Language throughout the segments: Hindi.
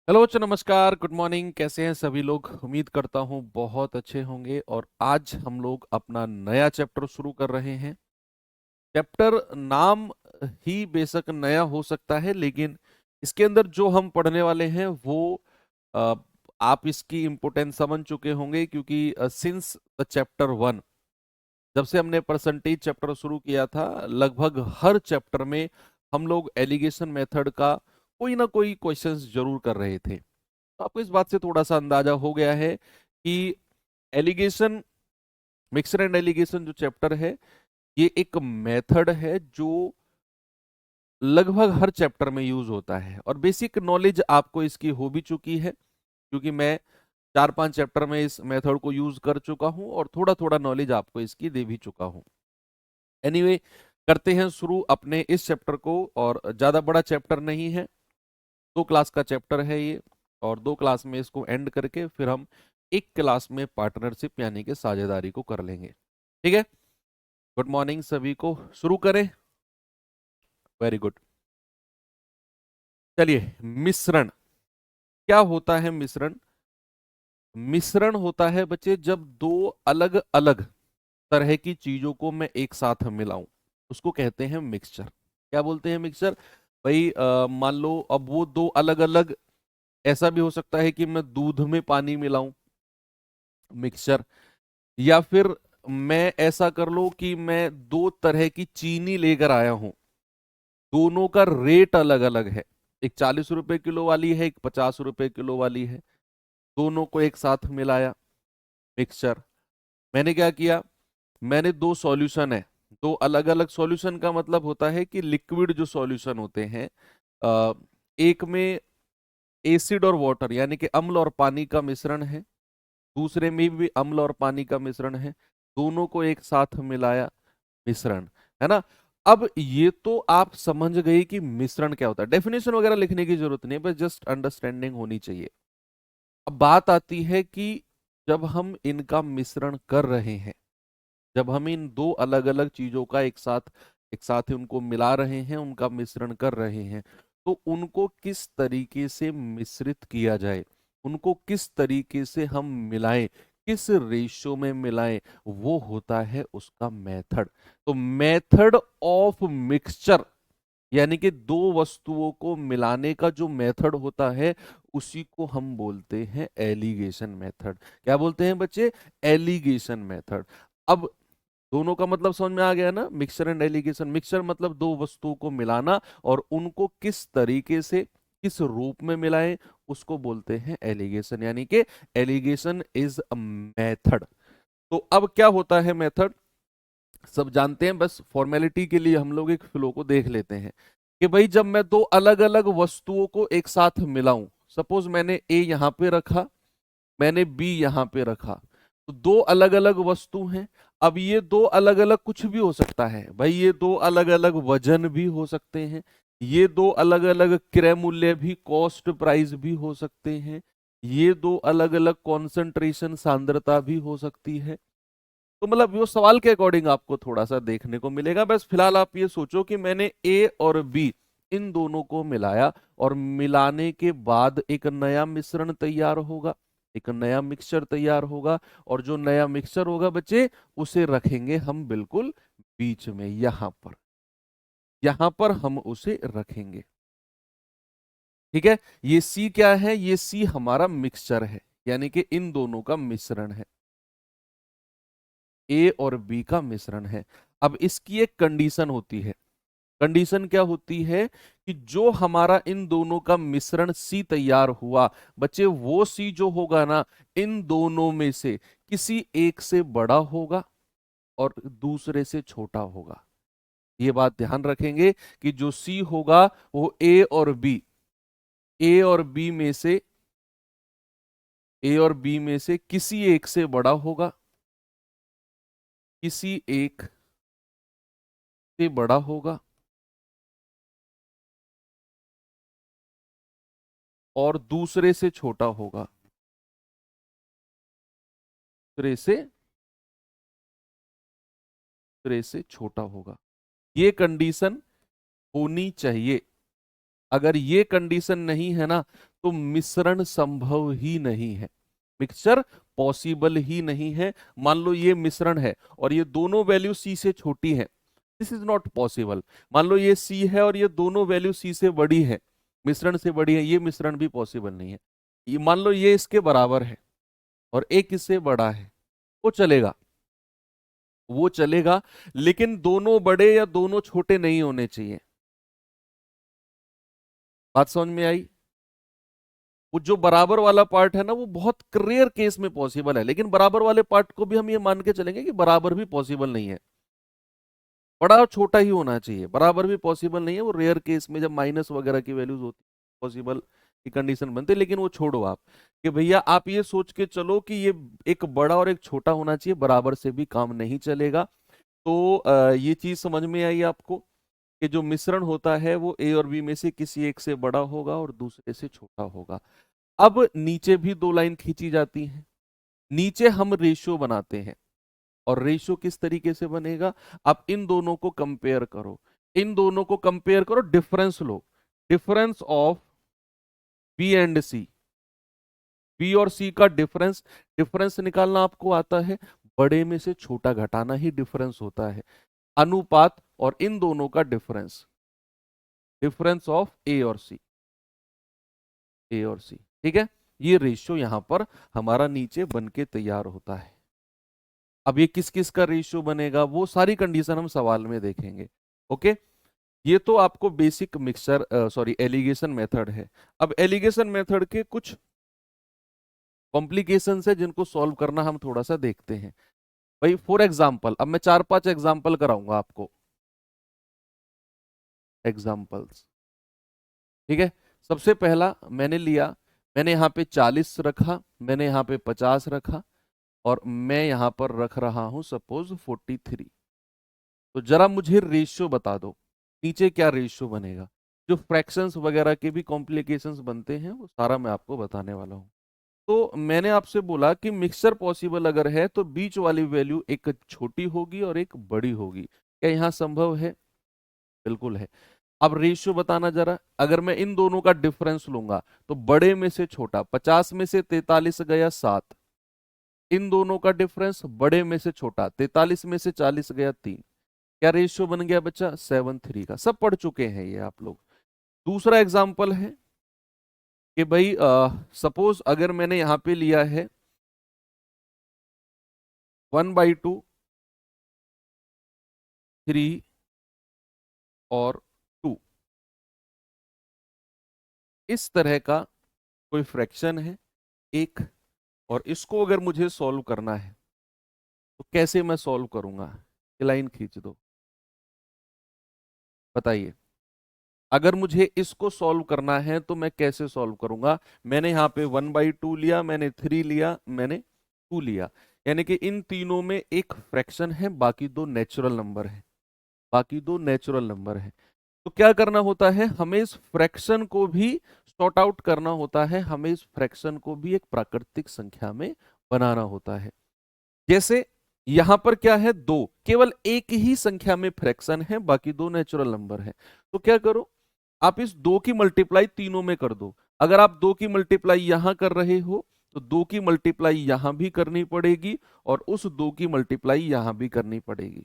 हेलो बच्चों, नमस्कार, गुड मॉर्निंग। कैसे हैं सभी लोग? उम्मीद करता हूँ बहुत अच्छे होंगे। और आज हम लोग अपना नया चैप्टर शुरू कर रहे हैं। चैप्टर नाम ही बेशक नया हो सकता है, लेकिन इसके अंदर जो हम पढ़ने वाले हैं वो अ, आप इसकी इम्पोर्टेंस समझ चुके होंगे, क्योंकि सिंस द चैप्टर 1, जब से हमने परसेंटेज चैप्टर शुरू किया था, लगभग हर चैप्टर में हम लोग एलिगेशन मेथड का कोई ना कोई क्वेश्चंस जरूर कर रहे थे। तो आपको इस बात से थोड़ा सा अंदाजा हो गया है कि एलिगेशन, मिक्सर एंड एलिगेशन जो चैप्टर है, ये एक मेथड है जो लगभग हर चैप्टर में यूज होता है। और बेसिक नॉलेज आपको इसकी हो भी चुकी है, क्योंकि मैं 4-5 चैप्टर में इस मेथड को यूज कर चुका हूं और थोड़ा थोड़ा नॉलेज आपको इसकी दे भी चुका हूं। एनीवे, करते हैं शुरू अपने इस चैप्टर को। और ज्यादा बड़ा चैप्टर नहीं है, 2 क्लास का चैप्टर है ये। और 2 क्लास में इसको एंड करके फिर हम एक क्लास में पार्टनरशिप यानी कि साझेदारी को कर लेंगे। ठीक है? गुड मॉर्निंग सभी को। शुरू करें? Very good. चलिए, मिश्रण क्या होता है? मिश्रण मिश्रण होता है बच्चे, जब दो अलग अलग तरह की चीजों को मैं एक साथ मिलाऊं, उसको कहते हैं मिक्सचर। क्या बोलते हैं? मिक्सचर। भाई मान लो अब वो दो अलग अलग, ऐसा भी हो सकता है कि मैं दूध में पानी मिलाऊं, मिक्सचर। या फिर मैं ऐसा कर लो कि मैं दो तरह की चीनी लेकर आया हूं, दोनों का रेट अलग अलग है। एक 40 रुपए किलो वाली है, एक 50 रुपए किलो वाली है। दोनों को एक साथ मिलाया, मिक्सचर। मैंने क्या किया? मैंने दो सॉल्यूशन है, दो अलग अलग सॉल्यूशन का मतलब होता है कि लिक्विड जो सॉल्यूशन होते हैं, अ, एक में एसिड और वाटर यानी कि अम्ल और पानी का मिश्रण है, दूसरे में भी अम्ल और पानी का मिश्रण है। दोनों को एक साथ मिलाया, मिश्रण। है ना? अब ये तो आप समझ गए कि मिश्रण क्या होता है। डेफिनेशन वगैरह लिखने की जरूरत नहीं है, बस जस्ट अंडरस्टैंडिंग होनी चाहिए। अब बात आती है कि जब हम इनका मिश्रण कर रहे हैं, जब हम इन दो अलग अलग चीजों का एक साथ ही उनको मिला रहे हैं, उनका मिश्रण कर रहे हैं, तो उनको किस तरीके से मिश्रित किया जाए, उनको किस तरीके से हम मिलाएं, किस रेशो में मिलाएं, वो होता है उसका मेथड। तो मेथड ऑफ मिक्सचर यानी कि दो वस्तुओं को मिलाने का जो मेथड होता है, उसी को हम बोलते हैं एलिगेशन मेथड। क्या बोलते हैं बच्चे? Alligation method. अब दोनों का मतलब समझ में आ गया ना? Mixture and allegation. मिक्सचर मतलब दो वस्तुओं को मिलाना, और उनको किस तरीके से, किस रूप में मिलाएं, उसको बोलते हैं एलिगेशन। यानी कि एलिगेशन इज अ मेथड। तो अब क्या होता है मेथड, सब जानते हैं, बस फॉर्मेलिटी के लिए हम लोग एक फ्लो को देख लेते हैं कि भाई जब मैं दो अलग अलग वस्तुओं को एक साथ मिलाऊं, सपोज मैंने ए यहां पे रखा, मैंने बी यहां पे रखा, तो दो अलग अलग वस्तु हैं। अब ये दो अलग अलग कुछ भी हो सकता है भाई, ये दो अलग अलग वजन भी हो सकते हैं, ये दो अलग अलग क्रय मूल्य भी, कॉस्ट प्राइस भी हो सकते हैं, ये दो अलग अलग कॉन्सेंट्रेशन सांद्रता भी हो सकती है। तो मतलब वो सवाल के अकॉर्डिंग आपको थोड़ा सा देखने को मिलेगा। बस फिलहाल आप ये सोचो कि मैंने ए और बी, इन दोनों को मिलाया, और मिलाने के बाद एक नया मिश्रण तैयार होगा, एक नया मिक्सचर तैयार होगा। और जो नया मिक्सचर होगा बच्चे, उसे रखेंगे हम बिल्कुल बीच में, यहां पर हम उसे रखेंगे। ठीक है? ये सी क्या है? ये सी हमारा मिक्सचर है, यानी कि इन दोनों का मिश्रण है, ए और बी का मिश्रण है। अब इसकी एक कंडीशन होती है। कंडीशन क्या होती है? कि जो हमारा इन दोनों का मिश्रण सी तैयार हुआ बच्चे, वो सी जो होगा ना, इन दोनों में से किसी एक से बड़ा होगा और दूसरे से छोटा होगा। ये बात ध्यान रखेंगे कि जो सी होगा वो ए और बी में से किसी एक से बड़ा होगा, किसी एक से बड़ा होगा, और दूसरे से दूसरे से छोटा होगा। ये कंडीशन होनी चाहिए। अगर ये कंडीशन नहीं है ना, तो मिश्रण संभव ही नहीं है, मिक्सचर पॉसिबल ही नहीं है। मान लो ये मिश्रण है और ये दोनों वैल्यू सी से छोटी है, दिस इज नॉट पॉसिबल। मान लो ये सी है और ये दोनों वैल्यू सी से बड़ी है, मिश्रण से बड़ी है, ये मिश्रण भी पॉसिबल नहीं है। ये मान लो ये इसके बराबर है और एक इससे बड़ा है, वो चलेगा, वो चलेगा, लेकिन दोनों बड़े या दोनों छोटे नहीं होने चाहिए। बात समझ में आई? वो जो बराबर वाला पार्ट है ना, वो बहुत रेयर केस में पॉसिबल है, लेकिन बराबर वाले पार्ट को भी हम ये मान के चलेंगे कि बराबर भी पॉसिबल नहीं है, बड़ा और छोटा ही होना चाहिए, बराबर भी पॉसिबल नहीं है। वो रेयर केस में जब माइनस वगैरह की वैल्यूज होती पॉसिबल की कंडीशन बनते, लेकिन वो छोड़ो आप, कि भैया आप ये सोच के चलो कि ये एक बड़ा और एक छोटा होना चाहिए, बराबर से भी काम नहीं चलेगा। तो ये चीज समझ में आई आपको कि जो मिश्रण होता है वो ए और बी में से किसी एक से बड़ा होगा और दूसरे से छोटा होगा। अब नीचे भी दो लाइन खींची जाती हैं, नीचे हम रेशियो बनाते हैं, और रेशियो किस तरीके से बनेगा, आप इन दोनों को कंपेयर करो, इन दोनों को कंपेयर करो, डिफरेंस लो, difference of B and C, B और सी का डिफरेंस, डिफरेंस निकालना आपको आता है, बड़े में से छोटा घटाना ही डिफरेंस होता है, अनुपात और इन दोनों का डिफरेंस, डिफरेंस ऑफ ए और सी, ए और सी, ठीक है। ये रेशियो यहां पर हमारा नीचे बन के तैयार होता है। अब ये किस किस का रेशियो बनेगा, वो सारी कंडीशन हम सवाल में देखेंगे। ओके, ये तो आपको basic mixture sorry alligation method है। अब एलिगेशन मेथड के कुछ कॉम्प्लिकेशंस है जिनको सॉल्व करना हम थोड़ा सा देखते हैं। भाई फॉर एग्जांपल, अब मैं 4-5 एग्जांपल कराऊंगा आपको, एग्जांपल्स, ठीक है। सबसे पहला मैंने लिया, मैंने यहाँ पे 40 रखा, मैंने यहाँ पे 50 रखा, और मैं यहाँ पर रख रहा हूं सपोज 43। तो जरा मुझे रेशियो बता दो, नीचे क्या रेशियो बनेगा। जो फ्रैक्शंस वगैरह के भी कॉम्प्लिकेशंस बनते हैं वो सारा मैं आपको बताने वाला हूँ। तो मैंने आपसे बोला कि मिक्सचर पॉसिबल अगर है तो बीच वाली वैल्यू एक छोटी होगी और एक बड़ी होगी, क्या यहाँ संभव है? बिल्कुल है। अब रेशियो बताना जरा, अगर मैं इन दोनों का डिफरेंस लूंगा तो बड़े में से छोटा, 50 में से 43 गया 7, इन दोनों का डिफरेंस बड़े में से छोटा, 43 में से 40 गया 3, क्या रेशियो बन गया बच्चा? 7:3 का। सब पढ़ चुके हैं ये आप लोग। दूसरा एग्जाम्पल है कि भाई सपोज अगर मैंने यहां पे लिया है 1/2, 3 और 2, इस तरह का कोई फ्रैक्शन है एक, और इसको अगर मुझे सॉल्व करना है तो कैसे मैं सॉल्व करूंगा? ये लाइन खींच दो, बताइए। अगर मुझे इसको सॉल्व करना है तो मैं कैसे सॉल्व करूंगा? मैंने यहाँ पे 1/2 लिया, मैंने 3 लिया, मैंने 2 लिया, यानी कि इन तीनों में एक फ्रैक्शन है, बाकी दो नेचुरल नंबर है, बाकी दो नेचुरल नंबर है। तो क्या करना होता है, हमें इस फ्रैक्शन को भी सॉर्ट आउट करना होता है, हमें इस फ्रैक्शन को भी एक प्राकृतिक संख्या में बनाना होता है। जैसे यहां पर क्या है, दो, केवल एक ही संख्या में फ्रैक्शन है, बाकी दो नेचुरल नंबर है। तो क्या करो, आप इस दो की मल्टीप्लाई तीनों में कर दो। अगर आप दो की मल्टीप्लाई यहां कर रहे हो तो दो की मल्टीप्लाई यहां भी करनी पड़ेगी, और उस दो की मल्टीप्लाई यहां भी करनी पड़ेगी।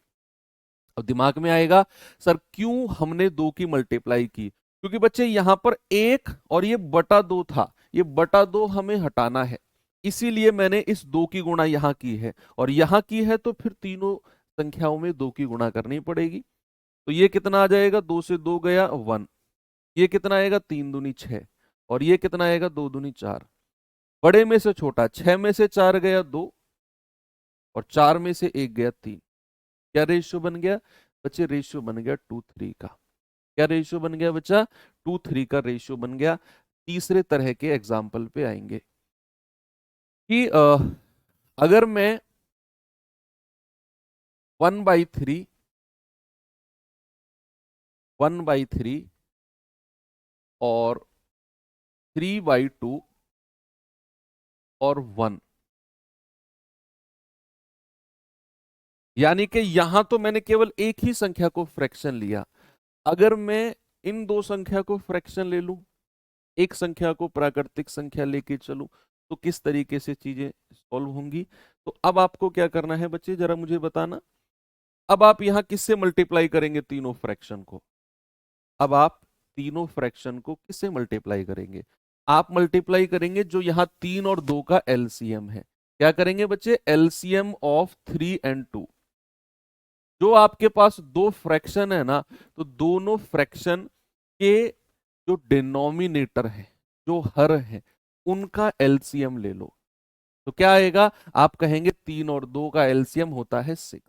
अब दिमाग में आएगा सर क्यों हमने दो की मल्टीप्लाई की, क्योंकि बच्चे यहां पर एक और ये बटा दो था, ये बटा दो हमें हटाना है, इसीलिए मैंने इस दो की गुणा यहां की है, और यहां की है तो फिर तीनों संख्याओं में दो की गुणा करनी पड़ेगी। तो ये कितना आ जाएगा, दो से दो गया 1, ये कितना आएगा 3 दूनी 6, और ये कितना आएगा 2 दूनी 4। बड़े में से छोटा, 6 में से 4 गया 2, और 4 में से 1 गया 3, क्या रेशियो बन गया बच्चे? रेशियो बन गया 2:3 का। क्या रेशियो बन गया बच्चा? 2:3 का रेशियो बन गया। तीसरे तरह के एग्जाम्पल पे आएंगे कि अगर मैं 1/3, 1/3 और 3/2 और 1, यानी कि यहां तो मैंने केवल एक ही संख्या को फ्रैक्शन लिया। अगर मैं इन दो संख्या को फ्रैक्शन ले लूं, एक संख्या को प्राकृतिक संख्या लेके चलूं, तो किस तरीके से चीजें सॉल्व होंगी। तो अब आपको क्या करना है बच्चे, जरा मुझे बताना। अब आप यहां किससे मल्टीप्लाई करेंगे तीनों फ्रैक्शन को? अब आप तीनों फ्रैक्शन को किससे मल्टीप्लाई करेंगे? आप मल्टीप्लाई करेंगे जो यहां 3 और 2 का एलसीएम है। क्या करेंगे बच्चे? LCM of 3 and 2। जो आपके पास दो फ्रैक्शन है ना, तो दोनों फ्रैक्शन के जो डिनोमिनेटर है, जो हर है, उनका एलसीएम ले लो। तो क्या आएगा? आप कहेंगे 3 और 2 का एलसीएम होता है 6।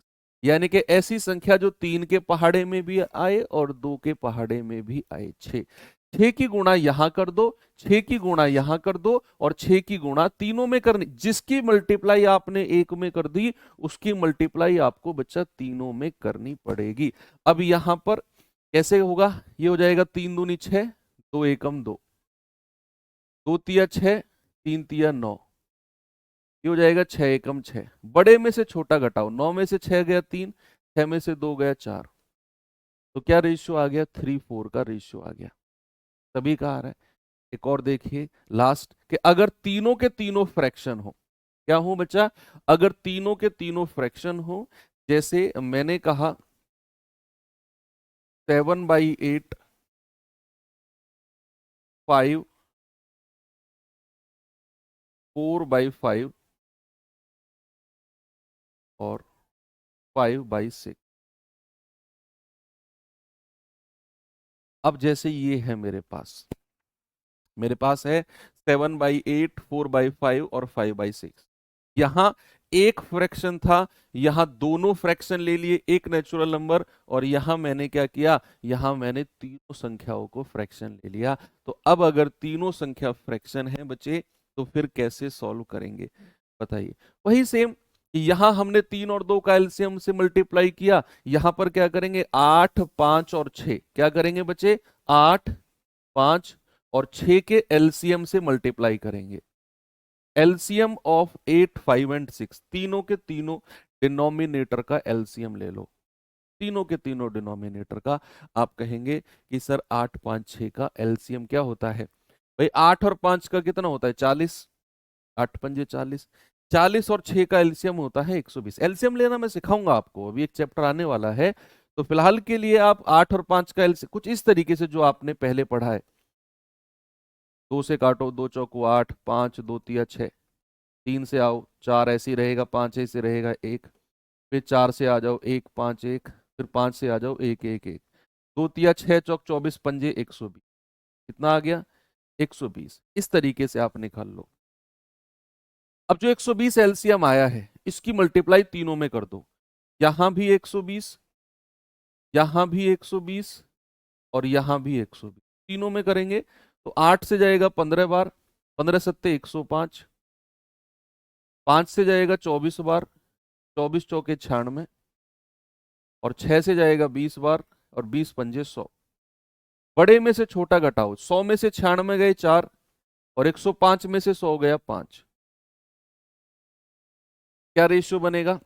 यानी कि ऐसी संख्या जो 3 के पहाड़े में भी आए और 2 के पहाड़े में भी आए, 6। 6 की गुणा यहां कर दो, 6 की गुणा यहां कर दो, और 6 की गुणा तीनों में करनी। जिसकी मल्टीप्लाई आपने एक में कर दी, उसकी मल्टीप्लाई आपको बच्चा तीनों में करनी पड़ेगी। अब यहां पर कैसे होगा? ये हो जाएगा 3 दूनी 6, 2 एकम 2, 2 तिया 6, 3 तिया 9, ये हो जाएगा 6 एकम 6। बड़े में से छोटा घटाओ, 9 में से 6 गया 3, 6 में से 2 गया 4, तो क्या रेशियो आ गया? 3:4 का रेशियो आ गया। सभी का आ रहा है। एक और देखिए लास्ट, कि अगर तीनों के तीनों फ्रैक्शन हो, क्या हो बच्चा? अगर तीनों के तीनों फ्रैक्शन हो, जैसे मैंने कहा 7/8, 5, 4/5 और 5/6। अब जैसे ये है मेरे पास है 7/8, 4/5 और 5/6। यहां एक फ्रैक्शन था, यहां दोनों फ्रैक्शन ले लिए, एक नेचुरल नंबर, और यहां मैंने क्या किया? यहां मैंने तीनों संख्याओं को फ्रैक्शन ले लिया। तो अब अगर तीनों संख्या फ्रैक्शन है बच्चे, तो फिर कैसे सॉल्व करेंगे बताइए? वही सेम, यहां हमने 3 और 2 का एलसीएम से मल्टीप्लाई किया, यहां पर क्या करेंगे? 8, 5 और 6 क्या करेंगे बच्चे? 8, 5 और 6 के एलसीएम से मल्टीप्लाई करेंगे। एलसीएम ऑफ 8, 5 एंड 6, तीनों के तीनों डिनोमिनेटर का एलसीएम ले लो। तीनों के तीनों डिनोमिनेटर का आप कहेंगे कि सर 8, 5, 6 का एलसीएम क्या होता है? भाई 8 और 5 का कितना होता है? 40। 8 पंजे 40, 40 और 6 का एलसीएम होता है 120। एलसीएम लेना मैं सिखाऊंगा आपको, अभी एक चैप्टर आने वाला है। तो फिलहाल के लिए आप 8 और 5 का एलसीएम कुछ इस तरीके से जो आपने पहले पढ़ा है, 2 से काटो, 2 चौको 8, 5, 2 तिया 6, 3 से आओ 4 ऐसे ही रहेगा, 5 ऐसे रहेगा 1, फिर 4 से आ जाओ 1, 5, 1, फिर 5 से आ जाओ 1, 1, 1, 2 तिया 6 चौक 24 पंजे 120। कितना आ गया? 120। इस तरीके से आप निकाल लो। अब जो 120 एलसीएम आया है, इसकी मल्टीप्लाई तीनों में कर दो। यहां भी 120, यहां भी 120 और यहां भी 120, तीनों में करेंगे तो 8 से जाएगा 15 बार, 15 सत्ते 105, 5 से जाएगा 24 बार, 24 चौके 96, और 6 से जाएगा 20 बार, और 20 पंजे 100। बड़े में से छोटा घटाओ, 100 में से 96 गए 4, और 105 में से 100 गया 5। क्या रेशियो बनेगा?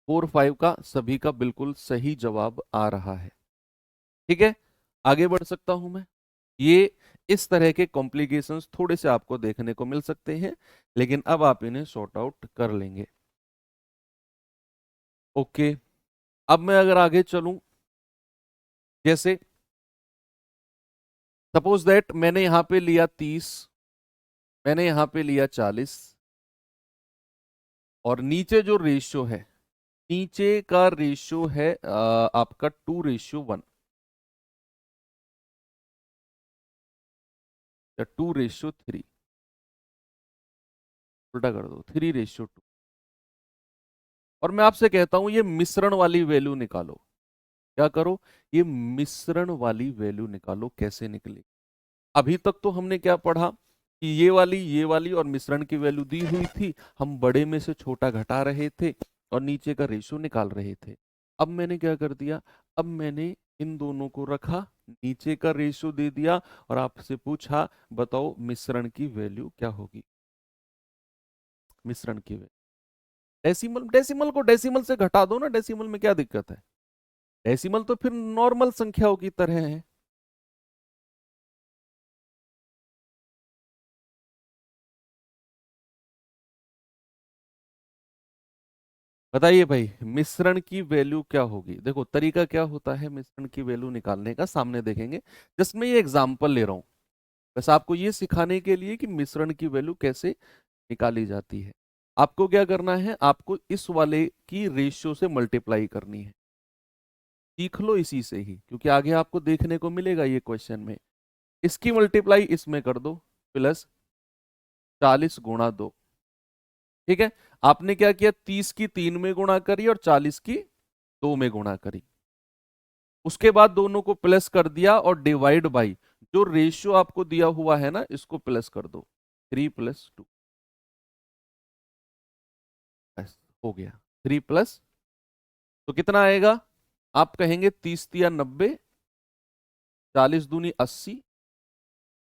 4:5 का सभी का बिल्कुल सही जवाब आ रहा है। ठीक है, आगे बढ़ सकता हूं मैं। ये इस तरह के कॉम्प्लिकेशंस थोड़े से आपको देखने को मिल सकते हैं, लेकिन अब आप इन्हें सॉर्ट आउट कर लेंगे। ओके, अब मैं अगर आगे चलूं, जैसे सपोज दैट मैंने यहां पे लिया 30, मैंने यहां पे लिया 40, और नीचे जो रेशियो है, नीचे का रेशियो है आपका 2:1 या 2:3, उल्टा कर दो 3:2। और मैं आपसे कहता हूं ये मिश्रण वाली वैल्यू निकालो। क्या करो? ये मिश्रण वाली वैल्यू निकालो। कैसे निकली? अभी तक तो हमने क्या पढ़ा कि ये वाली और मिश्रण की वैल्यू दी हुई थी, हम बड़े में से छोटा घटा रहे थे और नीचे का रेशियो निकाल रहे थे। अब मैंने क्या कर दिया? अब मैंने इन दोनों को रखा, नीचे का रेशियो दे दिया, और आपसे पूछा बताओ मिश्रण की वैल्यू क्या होगी? मिश्रण की वैल्यू डेसिमल, डेसिमल को डेसिमल से घटा दो ना, डेसिमल में क्या दिक्कत है? डेसिमल तो फिर नॉर्मल संख्याओं की तरह है। बताइए भाई, मिश्रण की वैल्यू क्या होगी। देखो तरीका क्या होता है मिश्रण की वैल्यू निकालने का, सामने देखेंगे। जस्ट मैं ये एग्जांपल ले रहा हूं, बस आपको ये सिखाने के लिए कि मिश्रण की वैल्यू कैसे निकाली जाती है। आपको क्या करना है, आपको इस वाले की रेशियो से मल्टीप्लाई करनी है। सीख लो इसी से ही, क्योंकि आगे आपको देखने को मिलेगा ये क्वेश्चन में। इसकी मल्टीप्लाई इसमें कर दो, प्लस 40 × 2। ठीक है, आपने क्या किया, 30 की 3 में गुणा करी और 40 की 2 में गुणा करी। उसके बाद दोनों को प्लस कर दिया और डिवाइड बाई जो रेशियो आपको दिया हुआ है ना, इसको प्लस कर दो, 3 + 2। बस हो गया, 3 तो कितना आएगा, आप कहेंगे 30 × 3 = 90, 40 × 2 = 80,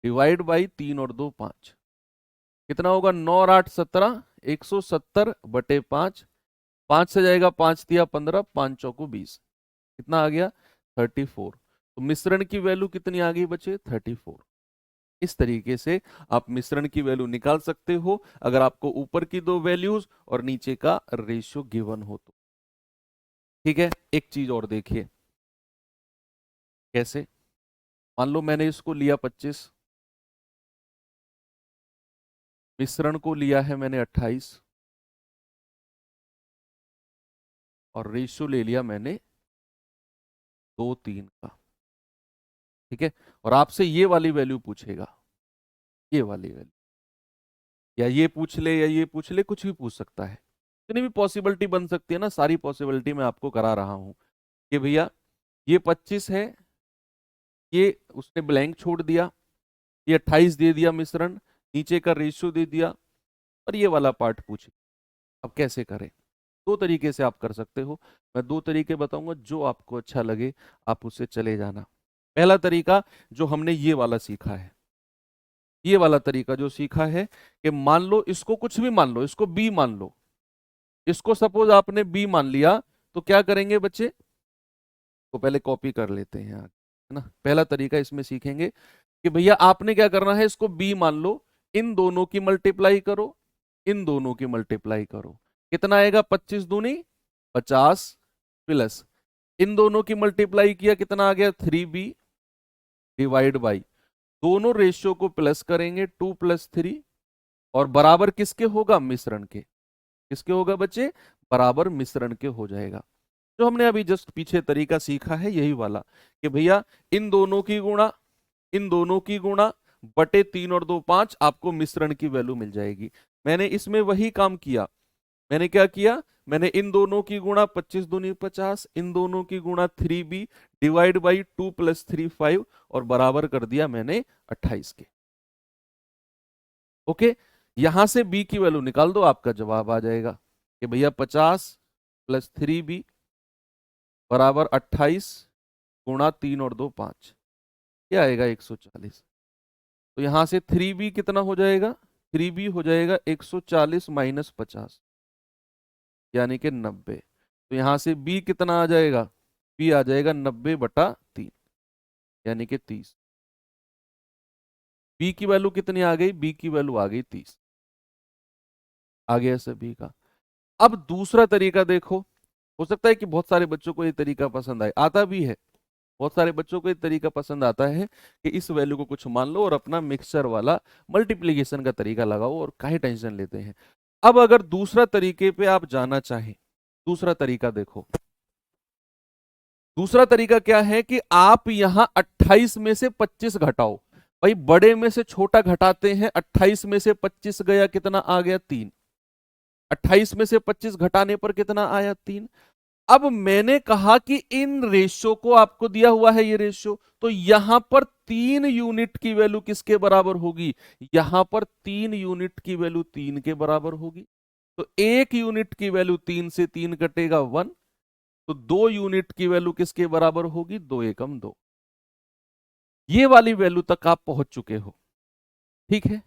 डिवाइड बाई 3 और 2 5। कितना होगा, 9 और 8 = 17, 170/5। 5 से जाएगा, 5 × 3 = 15, 5 × 4 = 20। कितना आ गया, 34। तो मिश्रण की वैल्यू कितनी आ गई बच्चे, 34। इस तरीके से आप मिश्रण की वैल्यू निकाल सकते हो, अगर आपको ऊपर की दो वैल्यूज और नीचे का रेशियो गिवन हो तो। ठीक है, एक चीज और देखिए कैसे। मान लो मैंने इसको लिया 25, मिश्रण को लिया है मैंने 28, और रेशियो ले लिया मैंने 2 3 का। ठीक है, और आपसे ये वाली वैल्यू पूछेगा, ये वाली वैल्यू, या ये पूछ ले या ये पूछ ले, कुछ भी पूछ सकता है। इतनी भी पॉसिबिलिटी बन सकती है ना, सारी पॉसिबिलिटी मैं आपको करा रहा हूं कि भैया ये 25 है, ये उसने ब्लैंक छोड़ दिया, ये 28 दे दिया मिश्रण, नीचे का रेशियो दे दिया, और ये वाला पार्ट पूछे। अब कैसे करें, दो तरीके से आप कर सकते हो। मैं दो तरीके बताऊंगा, जो आपको अच्छा लगे आप उससे चले जाना। पहला तरीका जो हमने ये वाला सीखा है, ये वाला तरीका जो सीखा है कि मान लो इसको कुछ भी मान लो, इसको बी मान लो, इसको सपोज आपने बी मान लिया, तो क्या करेंगे बच्चे, तो पहले कॉपी कर लेते हैं आगे, है ना। पहला तरीका इसमें सीखेंगे कि भैया आपने क्या करना है, इसको बी मान लो, इन दोनों की मल्टीप्लाई करो, इन दोनों की मल्टीप्लाई करो। कितना आएगा, 25 दूनी 50, प्लस इन दोनों की मल्टीप्लाई किया, कितना आ गया, 3b, डिवाइड बाई दोनों रेशियो को प्लस करेंगे, 2 + 3, और बराबर किसके होगा, मिश्रण के। किसके होगा बच्चे, बराबर मिश्रण के हो जाएगा। जो हमने अभी जस्ट पीछे तरीका सीखा है यही वाला, कि भैया इन दोनों की गुणा, इन दोनों की गुणा बटे 3 और 2 5, आपको मिश्रण की वैल्यू मिल जाएगी। मैंने इसमें वही काम किया, मैंने क्या किया, मैंने इन दोनों की गुणा 25 दूनी 50, इन दोनों की गुणा 3b, डिवाइड बाई 2 + 3 5, और बराबर कर दिया मैंने 28 के। ओके, यहां से b की वैल्यू निकाल दो, आपका जवाब आ जाएगा कि भैया 50 + 3b बराबर 28 × 3 और 2 5, क्या आएगा, 140। तो यहां से 3b कितना हो जाएगा, 3b हो जाएगा 140 - 50, यानी कि 90। तो यहां से b कितना आ जाएगा, b आ जाएगा 90/3, यानी कि 30। b की वैल्यू कितनी आ गई, b की वैल्यू आ गई 30। आ गया सभी का। अब दूसरा तरीका देखो, हो सकता है कि बहुत सारे बच्चों को ये तरीका पसंद आए, आता भी है, बहुत सारे बच्चों को ये तरीका पसंद आता है कि इस वैल्यू को कुछ मान लो और अपना मिक्सचर वाला मल्टीप्लीकेशन का तरीका लगाओ और काहे टेंशन लेते हैं। अब अगर दूसरा तरीके पे आप जाना चाहें, दूसरा तरीका देखो, दूसरा तरीका क्या है कि आप यहां 28 में से 25 घटाओ। भाई बड़े में से छोटा घटाते हैं, 28 में से 25 गया, कितना आ गया, 3। 28 में से 25 घटाने पर कितना आया, 3। अब मैंने कहा कि इन रेशियो को आपको दिया हुआ है, ये रेशियो, तो यहां पर 3 यूनिट की वैल्यू किसके बराबर होगी, यहां पर 3 यूनिट की वैल्यू 3 के बराबर होगी। तो 1 यूनिट की वैल्यू 3 से 3 कटेगा 1, तो 2 यूनिट की वैल्यू किसके बराबर होगी, 2 एकम 2। ये वाली वैल्यू तक आप पहुंच चुके हो, ठीक है।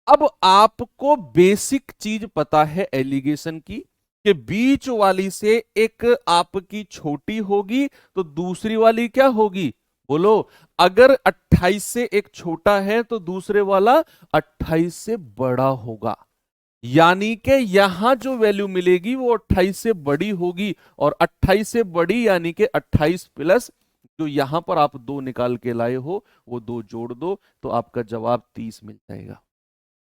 अब आपको बेसिक चीज पता है एलिगेशन की, कि बीच वाली से एक आपकी छोटी होगी तो दूसरी वाली क्या होगी, बोलो। अगर 28 से एक छोटा है तो दूसरे वाला 28 से बड़ा होगा। यानी कि यहां जो वैल्यू मिलेगी वो 28 से बड़ी होगी, और 28 से बड़ी यानी कि 28 प्लस जो यहां पर आप 2 निकाल के लाए हो वो 2 जोड़ दो, तो आपका जवाब 30 मिल जाएगा।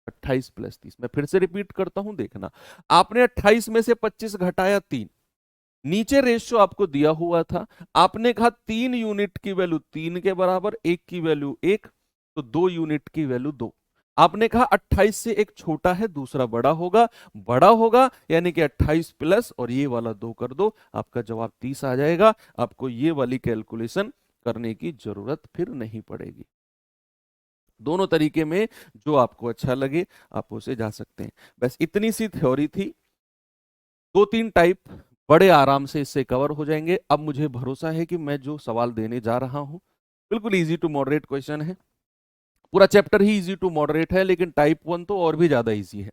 28 प्लस 30, मैं फिर से रिपीट करता हूं, देखना। आपने 28 में से 25 घटाया 3, नीचे रेशियो आपको दिया हुआ था, आपने कहा 3 यूनिट की वैल्यू 3 के बराबर, 1 की वैल्यू 1, तो 2 यूनिट की वैल्यू 2। आपने कहा 28 से एक छोटा है दूसरा बड़ा होगा, बड़ा होगा यानी कि 28 प्लस और ये वाला 2 कर दो, आपका जवाब 30 आ जाएगा। आपको ये वाली कैलकुलेशन करने की जरूरत फिर नहीं पड़ेगी। दोनों तरीके में जो आपको अच्छा लगे आप उसे जा सकते हैं। बस इतनी सी थ्योरी थी, 2-3 टाइप बड़े आराम से इससे कवर हो जाएंगे। अब मुझे भरोसा है कि मैं जो सवाल देने जा रहा हूं बिल्कुल इजी टू मॉडरेट क्वेश्चन है। पूरा चैप्टर ही इजी टू मॉडरेट है, लेकिन टाइप 1 तो और भी ज्यादा इजी है।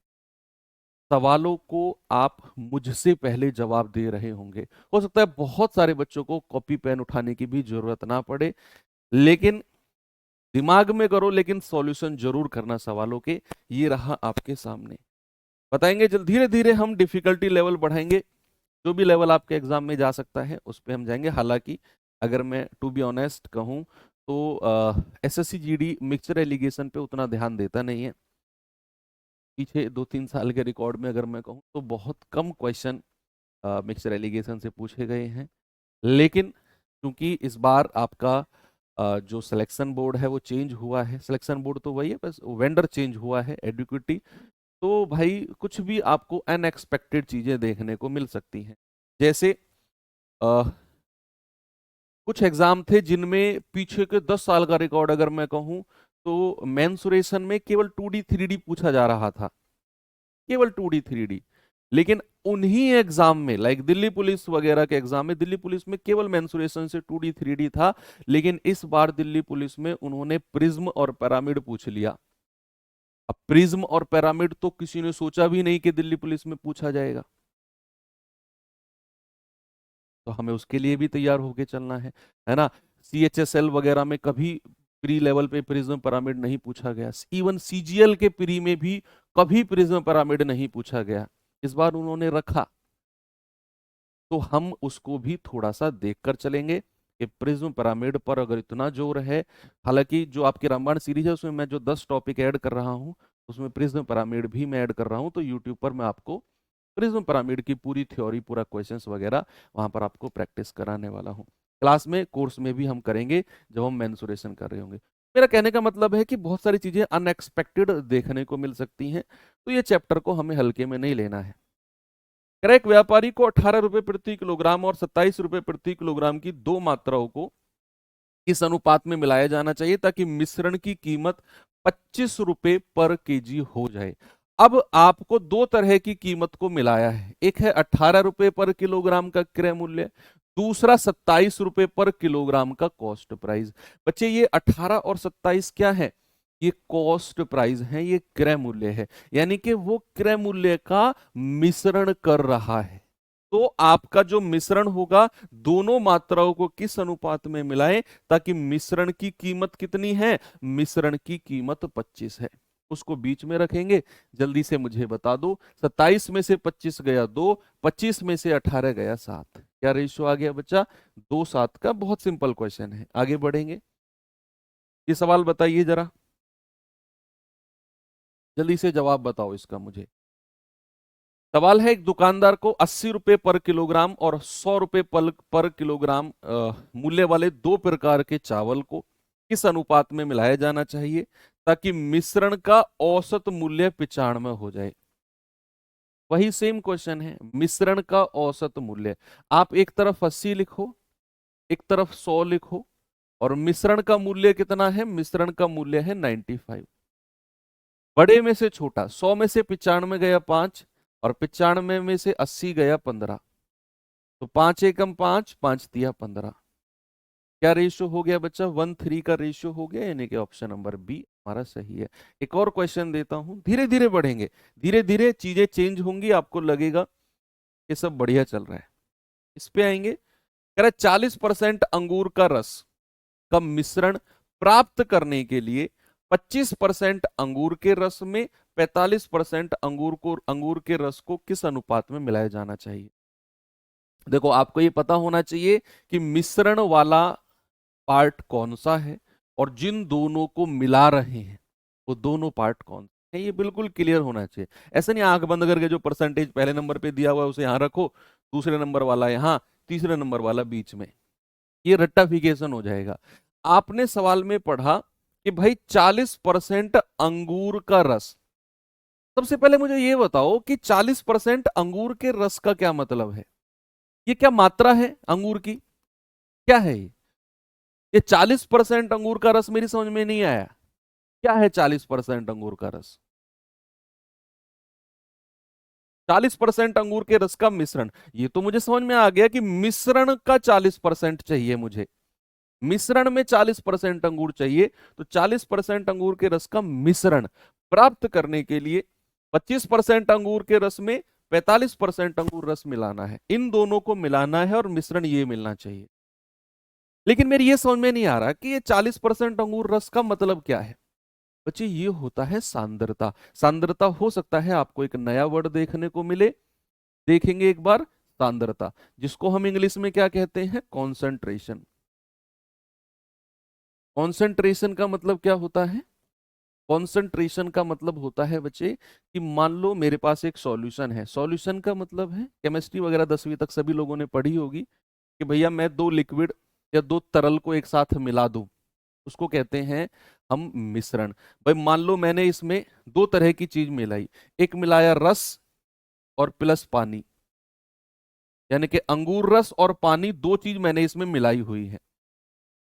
सवालों को आप मुझसे पहले जवाब दे रहे होंगे, हो सकता है बहुत सारे बच्चों को कॉपी पेन उठाने की भी जरूरत ना पड़े, लेकिन दिमाग में करो, लेकिन सॉल्यूशन जरूर करना सवालों के। ये रहा आपके सामने, बताएंगे जल्द, धीरे धीरे हम डिफिकल्टी लेवल बढ़ाएंगे। जो भी लेवल आपके एग्जाम में जा सकता है उस पर हम जाएंगे। हालांकि अगर मैं टू बी ऑनेस्ट कहूँ तो एसएससी जीडी मिक्सचर एलिगेशन पे उतना ध्यान देता नहीं है। पीछे 2-3 साल के रिकॉर्ड में अगर मैं कहूँ तो बहुत कम क्वेश्चन मिक्सचर एलिगेशन से पूछे गए हैं। लेकिन क्योंकि इस बार आपका जो सिलेक्शन बोर्ड है वो चेंज हुआ है, सिलेक्शन बोर्ड तो वही है, बस वेंडर चेंज हुआ है, एडुकेटी, तो भाई कुछ भी आपको अनएक्सपेक्टेड चीजें देखने को मिल सकती हैं। जैसे आ, कुछ एग्जाम थे जिनमें पीछे के 10 साल का रिकॉर्ड अगर मैं कहूं तो मेंसुरेशन में केवल 2D 3D पूछा जा रहा था, केवल 2D 3D। लेकिन उन्हीं एग्जाम में लाइक दिल्ली पुलिस वगैरह के एग्जाम में, दिल्ली पुलिस में केवल मेंसुरेशन से 2D 3D था, लेकिन इस बार दिल्ली पुलिस में उन्होंने प्रिज्म और पिरामिड पूछ लिया। अब प्रिज्म और पिरामिड तो किसी ने सोचा भी नहीं कि दिल्ली पुलिस में पूछा जाएगा, तो हमें उसके लिए भी तैयार होके चलना है ना। CHSL वगैरह में कभी प्री लेवल पे प्रिज्म पिरामिड नहीं पूछा गया, इवन CGL के प्री में भी कभी प्रिज्म पिरामिड नहीं पूछा गया, इस बार उन्होंने रखा, तो हम उसको भी थोड़ा सा देखकर चलेंगे कि प्रिज्म पिरामिड पर अगर इतना जोर है। हालांकि जो आपकी रामायण सीरीज है उसमें मैं जो 10 टॉपिक ऐड कर रहा हूँ उसमें प्रिज्म पिरामिड भी मैं ऐड कर रहा हूँ, तो यूट्यूब पर मैं आपको प्रिज्म पिरामिड की पूरी थ्योरी, पूरा क्वेश्चंस वगैरह वहां पर आपको प्रैक्टिस कराने वाला हूँ। क्लास में, कोर्स में भी हम करेंगे जब हम मेंसुरेशन कर रहे होंगे। मेरा कहने का मतलब है कि बहुत सारी चीजें अनएक्सपेक्टेड देखने को मिल सकती हैं, तो ये चैप्टर को हमें हल्के में नहीं लेना है। क्रैक व्यापारी को 18 रुपए प्रति किलोग्राम और 27 रुपए प्रति किलोग्राम की दो मात्राओं को इस अनुपात में मिलाया जाना चाहिए ताकि मिश्रण की कीमत 25 रुपए पर केजी हो जाए। अब आपको दो तरह की कीमत को मिलाया है, एक है 18 रुपए पर किलोग्राम का क्रय मूल्य, दूसरा 27 रुपए पर किलोग्राम का कॉस्ट प्राइस। बच्चे ये 18 और 27 क्या है? ये कॉस्ट प्राइस है, ये क्रय मूल्य है, यानी कि वो क्रय मूल्य का मिश्रण कर रहा है। तो आपका जो मिश्रण होगा दोनों मात्राओं को किस अनुपात में मिलाएं ताकि मिश्रण की कीमत कितनी है? मिश्रण की कीमत 25 है, उसको बीच में रखेंगे। जल्दी से मुझे बता दो, 27 में से 25 गया 2, 25 में से 18 गया 7, क्या रेशियो आ गया बच्चा? 2:7 का। बहुत सिंपल क्वेश्चन है, आगे बढ़ेंगे। ये सवाल बताइए जरा, जल्दी से जवाब बताओ इसका मुझे। सवाल है, एक दुकानदार को 80 रुपए पर किलोग्राम और 100 रुपए पर किलोग्राम मूल्य वाले दो प्रकार के चावल को किस अनुपात में मिलाया जाना चाहिए ताकि मिश्रण का औसत मूल्य 95 हो जाए? वही सेम क्वेश्चन है, मिश्रण का औसत मूल्य। आप एक तरफ 80 लिखो, एक तरफ 100 लिखो, और मिश्रण का मूल्य कितना है? मिश्रण का मूल्य है 95। बड़े में से छोटा, 100 में से 95 गया 5, और 95 में से 80 गया 15, तो 5 एकम 5, 5 तिया 15। क्या रेशियो हो गया बच्चा? 1:3 का रेशियो हो गया, यानी कि ऑप्शन नंबर बी हमारा सही है। एक और क्वेश्चन देता हूं, धीरे धीरे बढ़ेंगे, धीरे धीरे चीजें चेंज होंगी, आपको लगेगा कि सब बढ़िया चल रहा है। इस पे आएंगे, कह रहा 40% अंगूर का रस का मिश्रण प्राप्त करने के लिए 25% अंगूर के रस में 45% अंगूर के रस को किस अनुपात में मिलाया जाना चाहिए? देखो, आपको ये पता होना चाहिए कि मिश्रण वाला पार्ट कौन सा है और जिन दोनों को मिला रहे हैं वो दोनों पार्ट कौन से हैं, ये बिल्कुल क्लियर होना चाहिए। ऐसा नहीं आंख बंद करके जो परसेंटेज पहले नंबर पे दिया हुआ है उसे यहां रखो, दूसरे नंबर वाला यहां, तीसरे नंबर वाला बीच में, ये रट्टाफिकेशन हो जाएगा। आपने सवाल में पढ़ा कि भाई 40% अंगूर का रस। सबसे पहले मुझे ये बताओ कि 40% अंगूर के रस का क्या मतलब है? ये क्या मात्रा है अंगूर की? क्या है ये 40% अंगूर का रस मेरी समझ में नहीं आया। क्या है 40% अंगूर का रस? 40% अंगूर के रस का मिश्रण। ये तो मुझे समझ में आ गया कि मिश्रण का 40% चाहिए मुझे। मिश्रण में 40% अंगूर चाहिए, तो 40% अंगूर के रस का मिश्रण प्राप्त करने के लिए 25% अंगूर के रस में 45% अंगूर रस मिलाना है। इन दोनों को मिलाना है और मिश्रण ये मिलना चाहिए। लेकिन मेरी ये समझ में नहीं आ रहा कि ये 40% अंगूर रस का मतलब क्या है। बच्चे, ये होता है सांद्रता। सांद्रता हो सकता है आपको एक नया वर्ड देखने को मिले, देखेंगे एक बार। सांद्रता, जिसको हम इंग्लिश में क्या कहते हैं? कॉन्सेंट्रेशन। कॉन्सेंट्रेशन का मतलब क्या होता है? कॉन्सेंट्रेशन का मतलब होता है बच्चे कि मान लो मेरे पास एक सॉल्यूशन है। सॉल्यूशन का मतलब है, केमिस्ट्री वगैरह 10वीं तक सभी लोगों ने पढ़ी होगी, कि भैया मैं दो लिक्विड या दो तरल को एक साथ मिला दूं, उसको कहते हैं हम मिश्रण। भाई मान लो मैंने इसमें दो तरह की चीज मिलाई, एक मिलाया रस और प्लस पानी, यानी कि अंगूर रस और पानी, दो चीज मैंने इसमें मिलाई हुई है।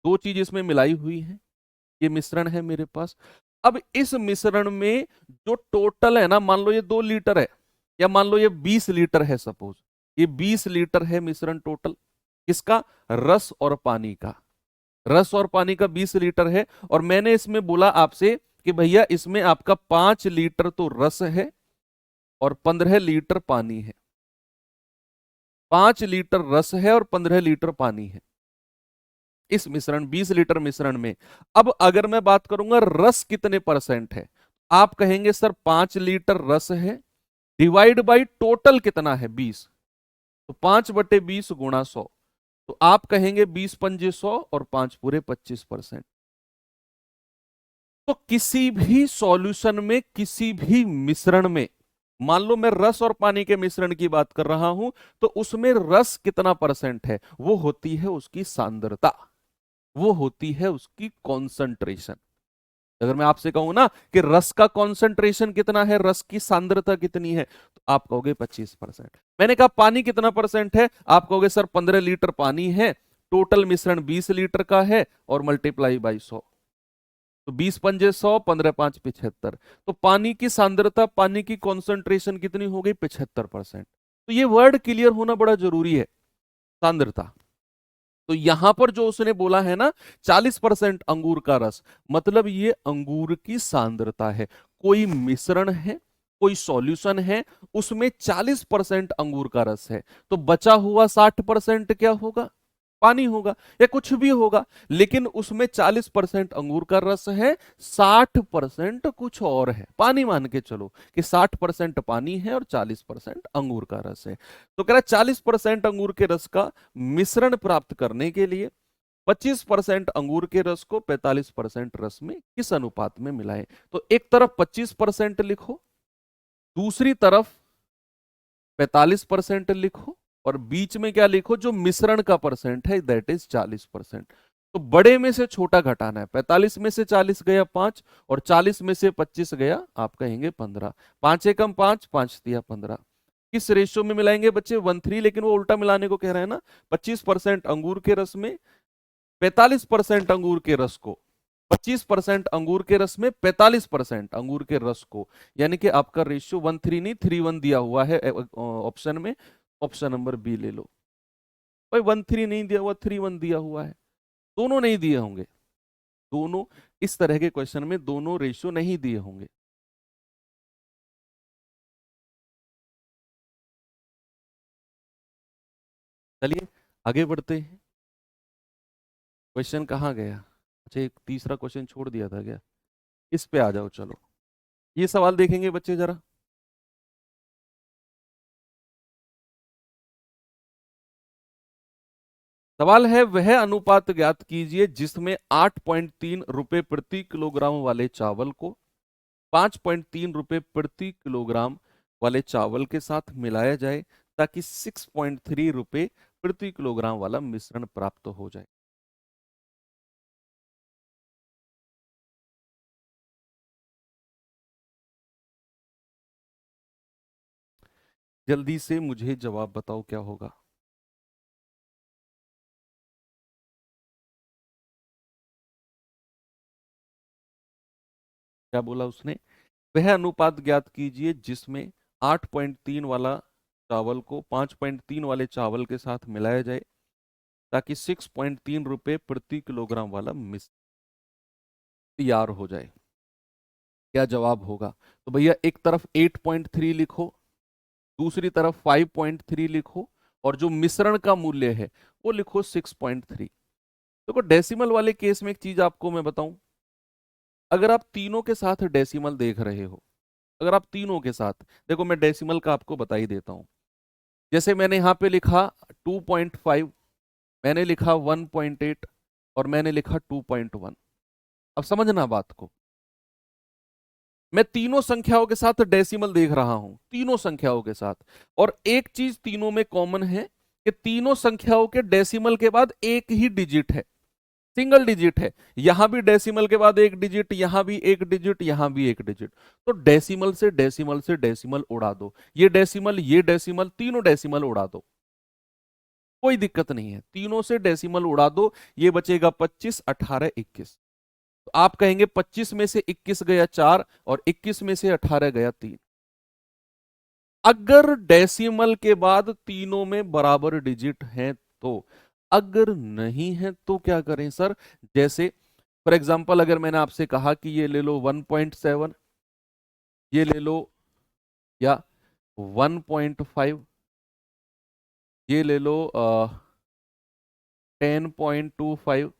दो चीज इसमें मिलाई हुई है, ये मिश्रण है मेरे पास। अब इस मिश्रण में जो टोटल है ना, मान लो ये 2 लीटर है, या मान लो ये 20 लीटर है, सपोज ये 20 लीटर है मिश्रण टोटल। किसका? रस और पानी का। रस और पानी का 20 लीटर है, और मैंने इसमें बोला आपसे कि भैया इसमें आपका 5 लीटर तो रस है और 15 लीटर पानी है। 5 लीटर रस है और 15 लीटर पानी है इस मिश्रण, 20 लीटर मिश्रण में। अब अगर मैं बात करूंगा रस कितने परसेंट है, आप कहेंगे सर 5 लीटर रस है, डिवाइड बाई टोटल कितना है? 20। तो 5/20 गुणा 100, तो आप कहेंगे 20 पंजे 100 और 5 पूरे 25%। तो किसी भी सॉल्यूशन में, किसी भी मिश्रण में, मान लो मैं रस और पानी के मिश्रण की बात कर रहा हूं, तो उसमें रस कितना परसेंट है? वो होती है उसकी सांद्रता, वो होती है उसकी कॉन्सेंट्रेशन। अगर मैं आपसे कहूं ना कि रस का कॉन्सेंट्रेशन कितना है, रस की सांद्रता कितनी है, तो आप कहोगे 25%। मैंने कहा पानी कितना परसेंट है, आप कहोगे सर 15 लीटर पानी है, टोटल मिश्रण 20 लीटर का है, और मल्टीप्लाई बाई 100, तो 20 पंजे 100, 15 5 75। तो पानी की सांद्रता, पानी की कॉन्सेंट्रेशन कितनी हो गई? 75%। तो ये वर्ड क्लियर होना बड़ा जरूरी है, सांद्रता। तो यहां पर जो उसने बोला है ना 40% अंगूर का रस, मतलब ये अंगूर की सांद्रता है। कोई मिश्रण है, कोई सॉल्यूशन है, उसमें 40% अंगूर का रस है, तो बचा हुआ 60% क्या होगा? पानी होगा, या कुछ भी होगा। लेकिन उसमें 40% अंगूर का रस है, 60% कुछ और है, पानी मान के चलो कि 60% पानी है और 40% अंगूर का रस है। तो कह रहा है 40% अंगूर के रस का मिश्रण प्राप्त करने के लिए 25% अंगूर के रस को 45% रस में किस अनुपात में मिलाएं। तो एक तरफ 25% लिखो, दूसरी तरफ 45% लिखो, और बीच में क्या लिखो? जो मिश्रण का परसेंट है, दैट इज 40%। तो बड़े में से छोटा घटाना है। 45 में से 40 गया 5, और 40 में से 25 गया, आप कहेंगे 15। 5 एकम 5, 5 दिया 15। किस रेशियो में मिलाएंगे बच्चे? 1:3। लेकिन वो उल्टा मिलाने को कह रहे हैं ना, 25% अंगूर के रस में 45% अंगूर के रस को, 25% अंगूर के रस में 45% अंगूर के रस को, यानी कि आपका रेशियो 1:3 नहीं 3:1 दिया हुआ है ऑप्शन में। ऑप्शन नंबर बी ले लो। भाई 1:3 नहीं दिया हुआ, 3:1 दिया हुआ है। दोनों नहीं दिए होंगे, दोनों इस तरह के क्वेश्चन में दोनों रेशियो नहीं दिए होंगे। चलिए आगे बढ़ते हैं। क्वेश्चन कहाँ गया? अच्छा, एक तीसरा क्वेश्चन छोड़ दिया था क्या? इस पे आ जाओ। चलो ये सवाल देखेंगे बच्चे जरा। सवाल है, वह अनुपात ज्ञात कीजिए जिसमें 8.3 रुपए प्रति किलोग्राम वाले चावल को 5.3 रुपए प्रति किलोग्राम वाले चावल के साथ मिलाया जाए ताकि 6.3 रुपए प्रति किलोग्राम वाला मिश्रण प्राप्त हो जाए। जल्दी से मुझे जवाब बताओ क्या होगा। क्या बोला उसने? वह अनुपात ज्ञात कीजिए जिसमें 8.3 वाला चावल को 5.3 वाले चावल के साथ मिलाया जाए ताकि 6.3 रुपए प्रति किलोग्राम वाला मिश्रण तैयार हो जाए। क्या जवाब होगा? तो भैया एक तरफ 8.3 लिखो, दूसरी तरफ 5.3 लिखो, और जो मिश्रण का मूल्य है वो लिखो 6.3। देखो डेसिमल वाले केस में एक चीज आपको मैं बताऊं, अगर आप तीनों के साथ डेसिमल देख रहे हो, अगर आप तीनों के साथ देखो, मैं डेसिमल का आपको बता ही देता हूं। जैसे मैंने यहां पे लिखा 2.5, मैंने लिखा 1.8 और मैंने लिखा 2.1। अब समझना बात को, मैं तीनों संख्याओं के साथ डेसिमल देख रहा हूं, तीनों संख्याओं के साथ। और एक चीज तीनों में कॉमन है कि तीनों संख्याओं के डेसिमल के बाद एक ही डिजिट है, सिंगल डिजिट है। यहां भी डेसिमल के बाद एक डिजिट, यहां भी एक डिजिट, यहां भी एक डिजिट। तो डेसिमल से डेसिमल से डेसिमल उड़ा दो, ये डेसिमल ये डेसिमल, तीनों डेसिमल उड़ा दो, कोई दिक्कत नहीं है। तीनों से डेसिमल उड़ा दो, ये बचेगा 25, 18, 21। तो आप कहेंगे 25 में से 21 गया 4 और 21 में से 18 गया 3। अगर डेसिमल के बाद तीनों में बराबर डिजिट हैं तो, अगर नहीं है तो क्या करें सर? जैसे फॉर एग्जांपल अगर मैंने आपसे कहा कि ये ले लो 1.7, ये ले लो, या 1.5, ये ले लो 10.25,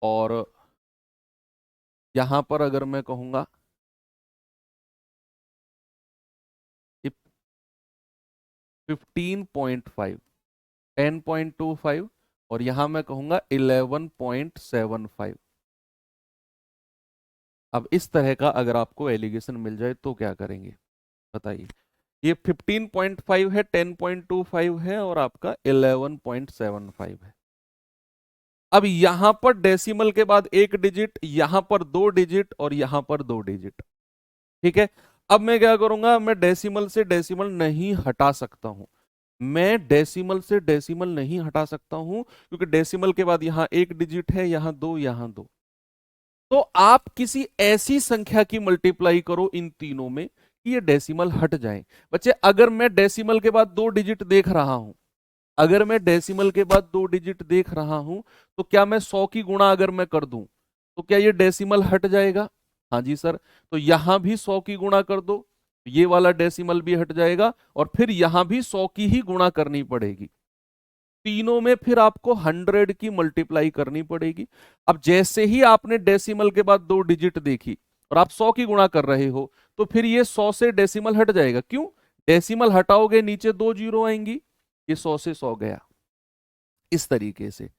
और यहां पर अगर मैं कहूंगा 15.5, 10.25, और यहां मैं कहूंगा 11.75। अब इस तरह का अगर आपको एलिगेशन मिल जाए तो क्या करेंगे बताइए? ये 15.5 है, 10.25 है और आपका 11.75 है। अब यहां पर डेसिमल के बाद एक डिजिट, यहां पर दो डिजिट और यहां पर दो डिजिट। ठीक है, अब मैं क्या करूंगा, मैं डेसिमल से डेसिमल नहीं हटा सकता हूं, मैं डेसिमल से डेसिमल नहीं हटा सकता हूं, क्योंकि डेसिमल के बाद यहां एक डिजिट है, यहां दो, यहां दो। तो आप किसी ऐसी संख्या की मल्टीप्लाई करो इन तीनों में कि ये डेसिमल हट जाए। बच्चे अगर मैं डेसिमल के बाद दो डिजिट देख रहा हूं, अगर मैं डेसिमल के बाद दो डिजिट देख रहा हूं, तो क्या मैं 100 की गुणा अगर मैं कर दूं तो क्या ये डेसिमल हट जाएगा? हाँ जी सर। तो यहां भी 100 की गुणा कर दो, ये वाला डेसिमल भी हट जाएगा, और फिर यहां भी 100 की ही गुणा करनी पड़ेगी। तीनों में फिर आपको 100 की मल्टीप्लाई करनी पड़ेगी। अब जैसे ही आपने डेसिमल के बाद दो डिजिट देखी और आप 100 की गुणा कर रहे हो, तो फिर ये 100 से डेसिमल हट जाएगा। क्यों? डेसिमल हटाओगे नीचे दो जीरो आएंगी, ये 100 से 100 गया। इस तरीके से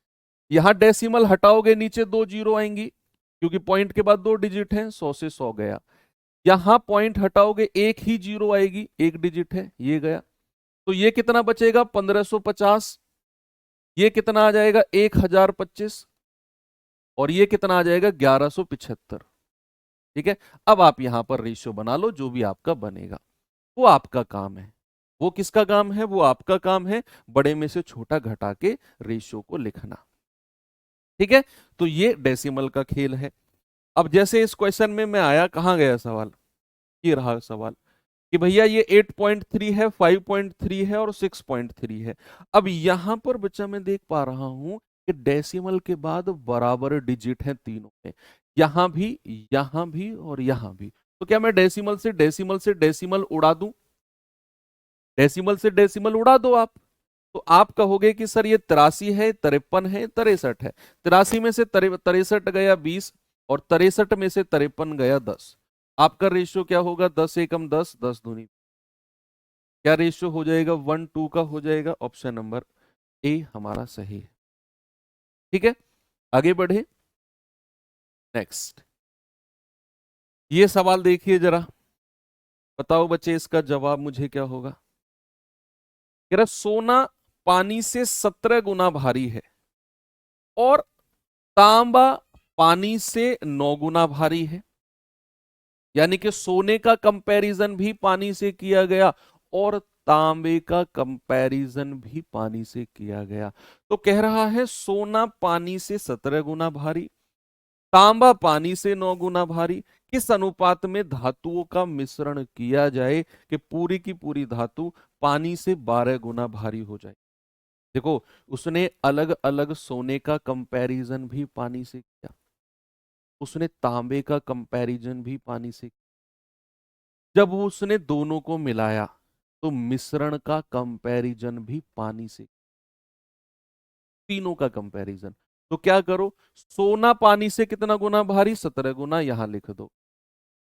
यहां डेसिमल हटाओगे नीचे दो जीरो आएंगी, क्योंकि पॉइंट के बाद दो डिजिट है, 100 से 100 गया। यहां पॉइंट हटाओगे एक ही जीरो आएगी, एक डिजिट है, ये गया। तो ये कितना बचेगा? 1550। ये कितना आ जाएगा? 1025। और ये कितना आ जाएगा? 1175। ठीक है, अब आप यहां पर रेशियो बना लो, जो भी आपका बनेगा वो आपका काम है। वो किसका काम है? वो आपका काम है, बड़े में से छोटा घटा के रेशियो को लिखना। ठीक है, तो ये डेसिमल का खेल है। अब जैसे इस क्वेश्चन में मैं आया, कहां गया सवाल? ये रहा सवाल कि भैया ये 8.3 है, 5.3 है और 6.3 है। अब यहां पर बच्चा मैं देख पा रहा हूं कि डेसिमल के बाद बराबर डिजिट है तीनों में, यहां भी, यहां भी और यहां भी। तो क्या मैं डेसिमल से डेसिमल से डेसिमल उड़ा दूं? डेसिमल से डेसिमल उड़ा दो आप। तो आप कहोगे कि सर ये 83 है, 53 है, 63 है। 83 में से 63 गया 20, और 63 में से 53 गया 10। आपका रेशियो क्या होगा? 10 एकम 10, 10 दूनी। क्या रेशियो हो जाएगा? 1:2 का हो जाएगा। ऑप्शन नंबर ए हमारा सही है। ठीक है, आगे बढ़े। नेक्स्ट, ये सवाल देखिए जरा, बताओ बच्चे इसका जवाब मुझे क्या होगा। कह रहा सोना पानी से 17 गुना भारी है और तांबा पानी से 9 गुना भारी है। यानी कि सोने का कंपैरिजन भी पानी से किया गया और तांबे का कंपैरिजन भी पानी से किया गया। तो कह रहा है सोना पानी से 17 गुना भारी, तांबा पानी से 9 गुना भारी। किस अनुपात में धातुओं का मिश्रण किया जाए कि पूरी की पूरी धातु पानी से 12 गुना भारी हो जाए? देखो, उसने अलग अलग सोने का कंपैरिजन भी पानी से किया, उसने तांबे का कंपैरिजन भी पानी से। जब उसने दोनों को मिलाया तो मिश्रण का कंपैरिजन भी पानी से, तीनों का कंपैरिजन। तो क्या करो, सोना पानी से कितना गुना भारी? 17 गुना, यहां लिख दो।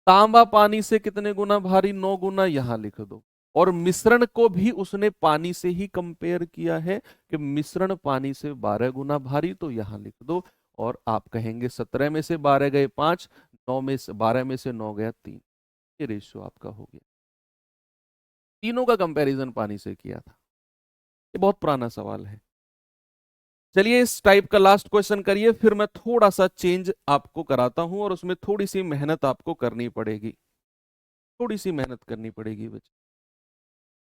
तांबा पानी से कितने गुना भारी? 9 गुना, यहां लिख दो। और मिश्रण को भी उसने पानी से ही कंपेयर किया है कि मिश्रण पानी से 12 गुना भारी, तो यहां लिख दो। और आप कहेंगे 17 में से 12 गए 5, 9 में से 12 में से 9 गया 3। ये रेशियो आपका हो गया। तीनों का कंपैरिजन पानी से किया था। ये बहुत पुराना सवाल है। चलिए इस टाइप का लास्ट क्वेश्चन करिए, फिर मैं थोड़ा सा चेंज आपको कराता हूं और उसमें थोड़ी सी मेहनत आपको करनी पड़ेगी, थोड़ी सी मेहनत करनी पड़ेगी बच्चे।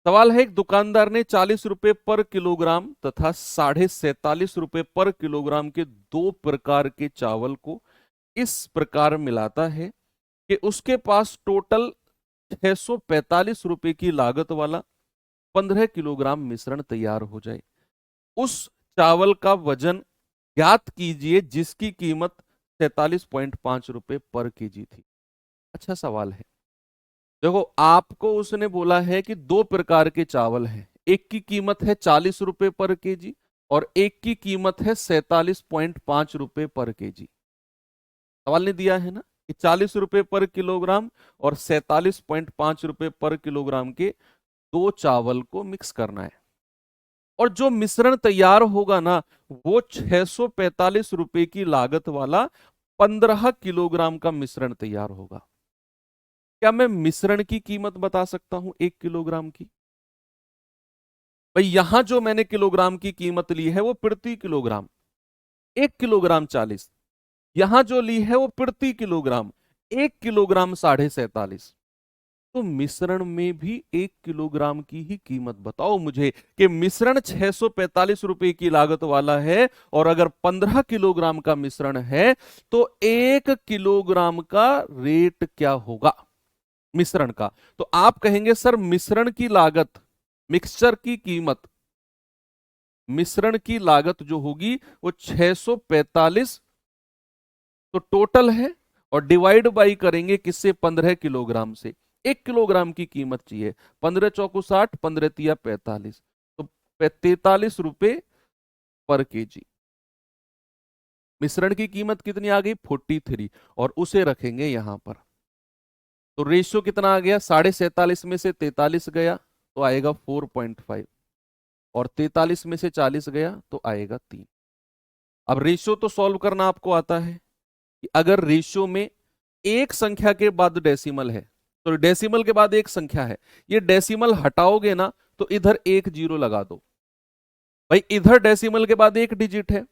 सवाल है, एक दुकानदार ने 40 रुपए पर किलोग्राम तथा 47.5 रुपए पर किलोग्राम के दो प्रकार के चावल को इस प्रकार मिलाता है कि उसके पास टोटल 645 रुपए की लागत वाला 15 किलोग्राम मिश्रण तैयार हो जाए। उस चावल का वजन ज्ञात कीजिए जिसकी कीमत 47.5 रुपए पर केजी थी। अच्छा सवाल है। देखो, आपको उसने बोला है कि दो प्रकार के चावल हैं, एक की कीमत है 40 रुपए पर केजी और एक की कीमत है 47.5 रुपए पर केजी। सवाल ने दिया है ना कि 40 रुपए पर किलोग्राम और 47.5 रुपए पर किलोग्राम के दो चावल को मिक्स करना है, और जो मिश्रण तैयार होगा ना वो 645 रुपए की लागत वाला 15 किलोग्राम का मिश्रण तैयार होगा। क्या मैं मिश्रण की कीमत बता सकता हूं 1 किलोग्राम की? भाई यहां जो मैंने किलोग्राम की कीमत ली है वो प्रति किलोग्राम, 1 किलोग्राम 40। यहां जो ली है वो प्रति किलोग्राम 1 किलोग्राम 47.5। तो मिश्रण में भी 1 किलोग्राम की ही कीमत बताओ मुझे कि मिश्रण 645 रुपए की लागत वाला है और अगर 15 किलोग्राम का मिश्रण है तो 1 किलोग्राम का रेट क्या होगा मिश्रण का? तो आप कहेंगे सर मिश्रण की लागत, मिक्सचर की कीमत, मिश्रण की लागत जो होगी वो 645 तो टोटल है, और डिवाइड बाई करेंगे किससे? 15 किलोग्राम से। 1 किलोग्राम की कीमत चाहिए, 15 चौको 60, 15 तिया 45, तो 43 रुपए पर केजी। मिश्रण की कीमत कितनी आ गई? 43, और उसे रखेंगे यहां पर। तो रेशियो कितना आ गया? 47.5 में से 43 गया तो आएगा 4.5, और 43 में से 40 गया तो आएगा 3। अब रेशियो तो सॉल्व करना आपको आता है कि अगर रेशियो में एक संख्या के बाद डेसिमल है, तो डेसिमल के बाद एक संख्या है, ये डेसिमल हटाओगे ना तो इधर एक जीरो लगा दो। भाई इधर डेसिमल के बाद एक डिजिट है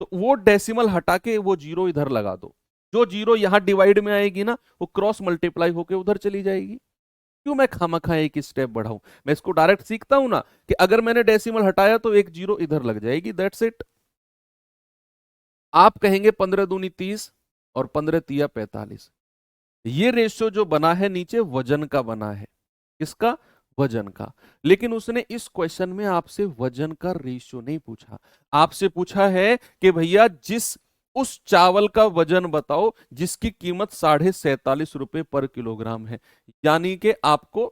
तो वो डेसिमल हटा के वो जीरो इधर लगा दो। जो जीरो यहां डिवाइड में आएगी ना वो क्रॉस मल्टीप्लाई होके उधर चली जाएगी। क्यों मैं खामखा एक स्टेप बढ़ाऊं? मैं इसको डायरेक्ट सीखता हूं ना कि अगर मैंने डेसिमल हटाया तो एक जीरो इधर लग जाएगी, दैट्स इट। आप कहेंगे 15 दूनी 30 और 15 तिया 45। ये रेशियो जो बना है नीचे वजन का बना है। किसका? वजन का। लेकिन उसने इस क्वेश्चन में आपसे वजन का रेशियो नहीं पूछा, आपसे पूछा है कि भैया जिस उस चावल का वजन बताओ जिसकी कीमत 47.5 रुपए पर किलोग्राम है। यानी कि आपको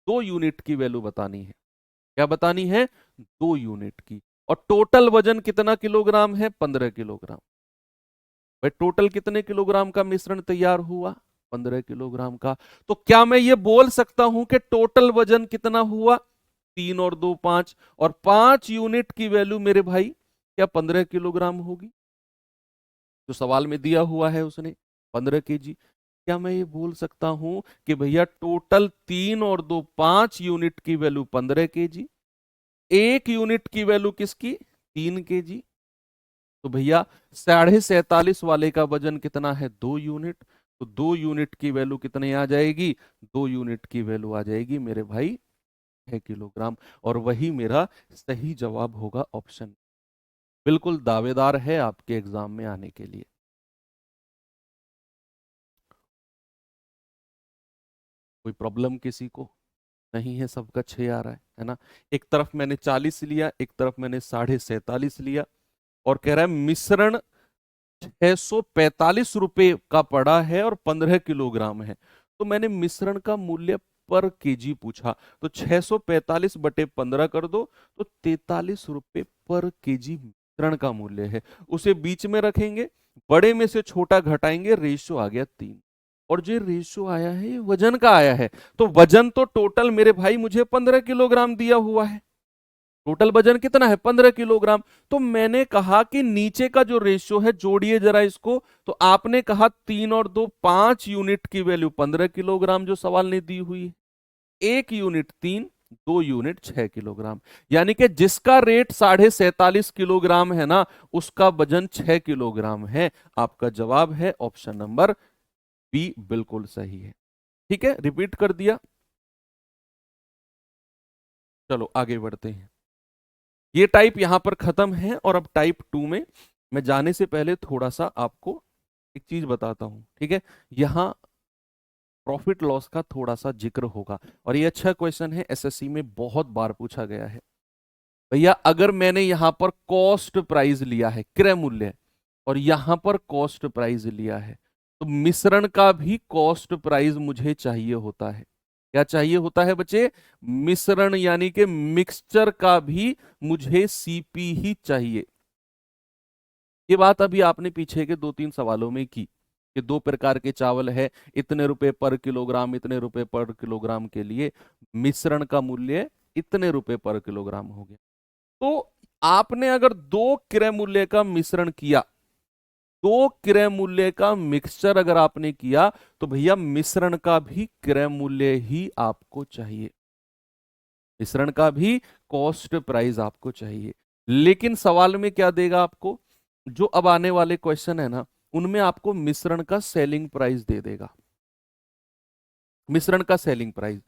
2 यूनिट की वैल्यू बतानी है। क्या बतानी है? 2 यूनिट की। और टोटल वजन कितना किलोग्राम है? 15 किलोग्राम। भाई टोटल कितने किलोग्राम का मिश्रण तैयार हुआ? 15 किलोग्राम का। तो क्या मैं ये बोल सकता हूं कि टोटल वजन कितना हुआ? 3 और 2 5, और 5 यूनिट की वैल्यू मेरे भाई क्या 15 किलोग्राम होगी? जो सवाल में दिया हुआ है उसने 15 केजी। क्या मैं ये बोल सकता हूं कि भैया टोटल 3 और 2 5 यूनिट की वैल्यू 15 केजी, 1 यूनिट की वैल्यू किसकी? 3 केजी। तो भैया 47.5 वाले का वजन कितना है? 2 यूनिट। तो 2 यूनिट की वैल्यू कितनी आ जाएगी? 2 यूनिट की वैल्यू आ जाएगी मेरे भाई 6 किलोग्राम। और वही मेरा सही जवाब होगा, ऑप्शन। बिल्कुल दावेदार है आपके एग्जाम में आने के लिए। कोई प्रॉब्लम किसी को नहीं है? सबका 6 आ रहा है ना? एक तरफ मैंने 40 लिया, एक तरफ मैंने 47.5 लिया, और कह रहा है मिश्रण 645 रुपए का पड़ा है और 15 किलोग्राम है। तो मैंने मिश्रण का मूल्य पर केजी पूछा, तो 645/15 कर दो, तो 43 रुपए पर केजी मिश्रण का मूल्य है। उसे बीच में रखेंगे, बड़े में से छोटा घटाएंगे, रेशो आ गया 3। और जो रेशो आया है ये वजन का आया है। तो वजन तो टोटल मेरे भाई मुझे 15 किलोग्राम दिया हुआ है। टोटल वजन कितना है? 15 किलोग्राम। तो मैंने कहा कि नीचे का जो रेशियो है जोड़िए जरा इसको। तो आपने कहा 3 और 2 5 यूनिट की वैल्यू 15 किलोग्राम जो सवाल ने दी हुई है, 1 यूनिट 3, 2 यूनिट 6 किलोग्राम। यानी कि जिसका रेट 47.5 किलोग्राम है ना, उसका वजन 6 किलोग्राम है। आपका जवाब है ऑप्शन नंबर बी, बिल्कुल सही है। ठीक है, रिपीट कर दिया। चलो आगे बढ़ते हैं। ये टाइप यहां पर खत्म है, और अब टाइप 2 में मैं जाने से पहले थोड़ा सा आपको एक चीज बताता हूं, ठीक है? यहां प्रॉफिट लॉस का थोड़ा सा जिक्र होगा, और ये अच्छा क्वेश्चन है, एसएससी में बहुत बार पूछा गया है। भैया अगर मैंने यहां पर कॉस्ट प्राइस लिया है, क्रय मूल्य, और यहां पर कॉस्ट प्राइस लिया है, तो मिश्रण का भी कॉस्ट प्राइस मुझे चाहिए होता है। क्या चाहिए होता है बच्चे? मिश्रण यानी कि मिक्सचर का भी मुझे सीपी ही चाहिए। ये बात अभी आपने पीछे के 2-3 सवालों में की कि 2 प्रकार के चावल है, इतने रुपए पर किलोग्राम, इतने रुपए पर किलोग्राम के लिए मिश्रण का मूल्य इतने रुपए पर किलोग्राम हो गया। तो आपने अगर 2 क्रय मूल्य का मिश्रण किया, 2 क्रय मूल्य का मिक्सचर अगर आपने किया, तो भैया मिश्रण का भी क्रय मूल्य ही आपको चाहिए, मिश्रण का भी कॉस्ट प्राइस आपको चाहिए। लेकिन सवाल में क्या देगा आपको? जो अब आने वाले क्वेश्चन है ना, उनमें आपको मिश्रण का सेलिंग प्राइस दे देगा, मिश्रण का सेलिंग प्राइस।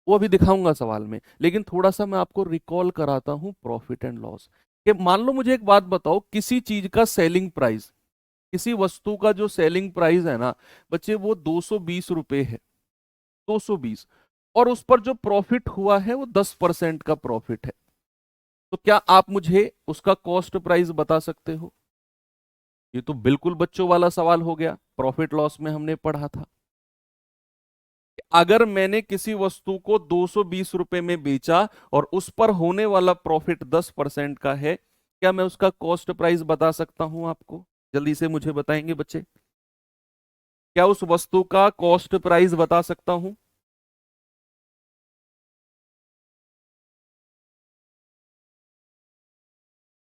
वो अभी दिखाऊंगा सवाल में, लेकिन थोड़ा सा मैं आपको रिकॉल कराता हूं प्रॉफिट एंड लॉस। कि मान लो मुझे एक बात बताओ, किसी चीज का सेलिंग प्राइस, किसी वस्तु का जो सेलिंग प्राइस है ना बच्चे, वो 220 रुपए है, 220, और उस पर जो प्रॉफिट हुआ है वो 10% का प्रॉफिट है। तो क्या आप मुझे उसका कॉस्ट प्राइस बता सकते हो? ये तो बिल्कुल बच्चों वाला सवाल हो गया, प्रॉफिट लॉस में हमने पढ़ा था। अगर मैंने किसी वस्तु को 220 रुपए में बेचा और उस पर होने वाला प्रॉफिट 10% का है, क्या मैं उसका कॉस्ट प्राइस बता सकता हूं आपको? जल्दी से मुझे बताएंगे बच्चे, क्या उस वस्तु का कॉस्ट प्राइस बता सकता हूं?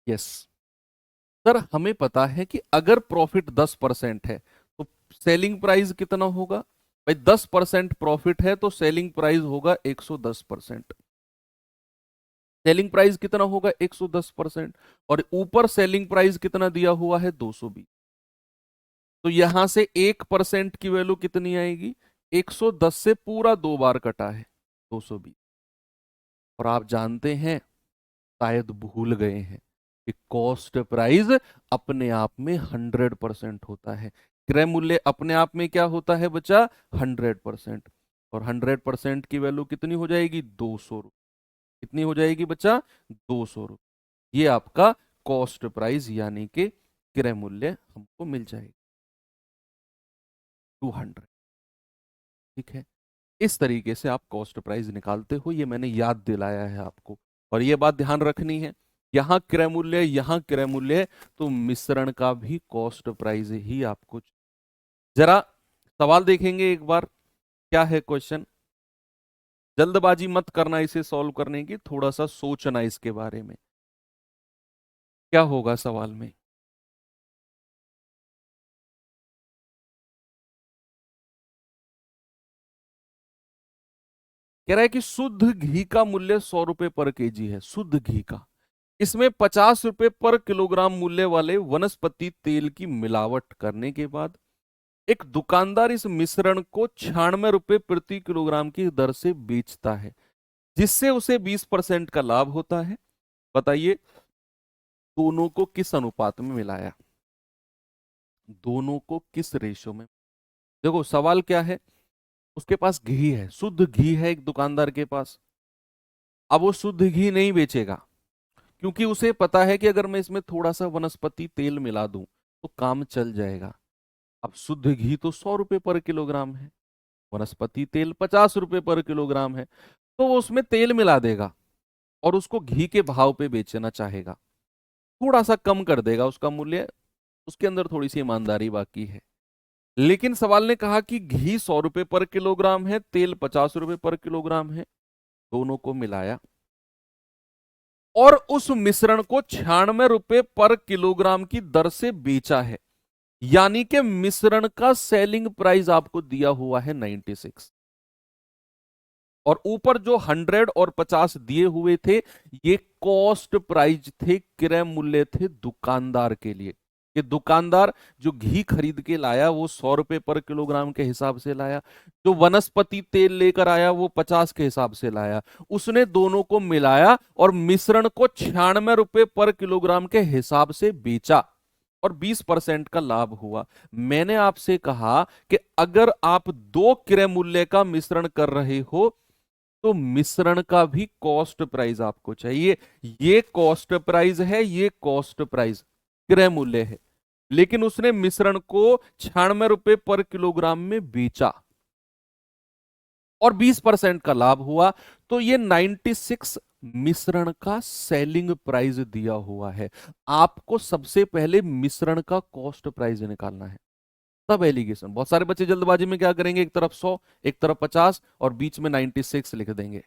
यस सर, हमें पता है कि अगर प्रॉफिट 10% है तो सेलिंग प्राइस कितना होगा? भाई 10% प्रॉफिट है तो सेलिंग प्राइस होगा 110%। सेलिंग प्राइस कितना होगा? 110%। और ऊपर सेलिंग प्राइस कितना दिया हुआ है? 220। तो यहां से 1% की वैल्यू कितनी आएगी? 110 से पूरा 2 बार कटा है, 220। और आप जानते हैं, शायद भूल गए हैं, कि कॉस्ट प्राइस अपने आप में 100% होता है। क्रय मूल्य अपने आप में क्या होता है बच्चा? 100%। और 100% की वैल्यू कितनी हो जाएगी? 200 रुपये। कितनी हो जाएगी बच्चा? 200 रुपये। ये आपका कॉस्ट प्राइस यानी कि क्रय मूल्य हमको मिल जाएगा 200। ठीक है, इस तरीके से आप कॉस्ट प्राइस निकालते हो, ये मैंने याद दिलाया है आपको। और ये बात ध्यान रखनी है यहाँ क्रय मूल्य, यहाँ क्रय मूल्य, तो मिश्रण का भी कॉस्ट प्राइस ही आपको। जरा सवाल देखेंगे एक बार, क्या है क्वेश्चन। जल्दबाजी मत करना इसे सॉल्व करने की, थोड़ा सा सोचना इसके बारे में, क्या होगा सवाल में। कह रहा है कि शुद्ध घी का मूल्य 100 रुपए पर केजी है, शुद्ध घी का। इसमें 50 रुपए पर किलोग्राम मूल्य वाले वनस्पति तेल की मिलावट करने के बाद एक दुकानदार इस मिश्रण को 96 रुपए प्रति किलोग्राम की दर से बेचता है, जिससे उसे 20% का लाभ होता है। बताइए दोनों को किस अनुपात में मिलाया, दोनों को किस रेशो में। देखो सवाल क्या है, उसके पास घी है, शुद्ध घी है एक दुकानदार के पास। अब वो शुद्ध घी नहीं बेचेगा, क्योंकि उसे पता है कि अगर मैं इसमें थोड़ा सा वनस्पति तेल मिला दूं तो काम चल जाएगा। अब शुद्ध घी तो 100 रुपए पर किलोग्राम है, वनस्पति तेल 50 रुपए पर किलोग्राम है, तो वो उसमें तेल मिला देगा और उसको घी के भाव पे बेचना चाहेगा, थोड़ा सा कम कर देगा उसका मूल्य, उसके अंदर थोड़ी सी ईमानदारी बाकी है। लेकिन सवाल ने कहा कि घी 100 रुपए पर किलोग्राम है, तेल 50 रुपए पर किलोग्राम है, दोनों को मिलाया और उस मिश्रण को 96 रुपए पर किलोग्राम की दर से बेचा है। यानी कि मिश्रण का सेलिंग प्राइस आपको दिया हुआ है 96, और ऊपर जो 100 और 50 दिए हुए थे ये कॉस्ट प्राइस थे, क्रय मूल्य थे दुकानदार के लिए। कि दुकानदार जो घी खरीद के लाया वो 100 रुपए पर किलोग्राम के हिसाब से लाया, जो वनस्पति तेल लेकर आया वो 50 के हिसाब से लाया, उसने दोनों को मिलाया और मिश्रण को 96 रुपए पर किलोग्राम के हिसाब से बेचा और 20% का लाभ हुआ। मैंने आपसे कहा कि अगर आप दो क्रय मूल्य का मिश्रण कर रहे हो तो मिश्रण का भी कॉस्ट प्राइस आपको चाहिए। ये कॉस्ट प्राइस है, ये कॉस्ट प्राइस क्रय मूल्य है, लेकिन उसने मिश्रण को 96 रुपए पर किलोग्राम में बेचा और 20% का लाभ हुआ, तो ये 96 मिश्रण का सेलिंग प्राइस दिया हुआ है। आपको सबसे पहले मिश्रण का कॉस्ट प्राइस निकालना है, तब एलिगेशन। बहुत सारे बच्चे जल्दबाजी में क्या करेंगे, एक तरफ 100 एक तरफ 50 और बीच में 96 लिख देंगे,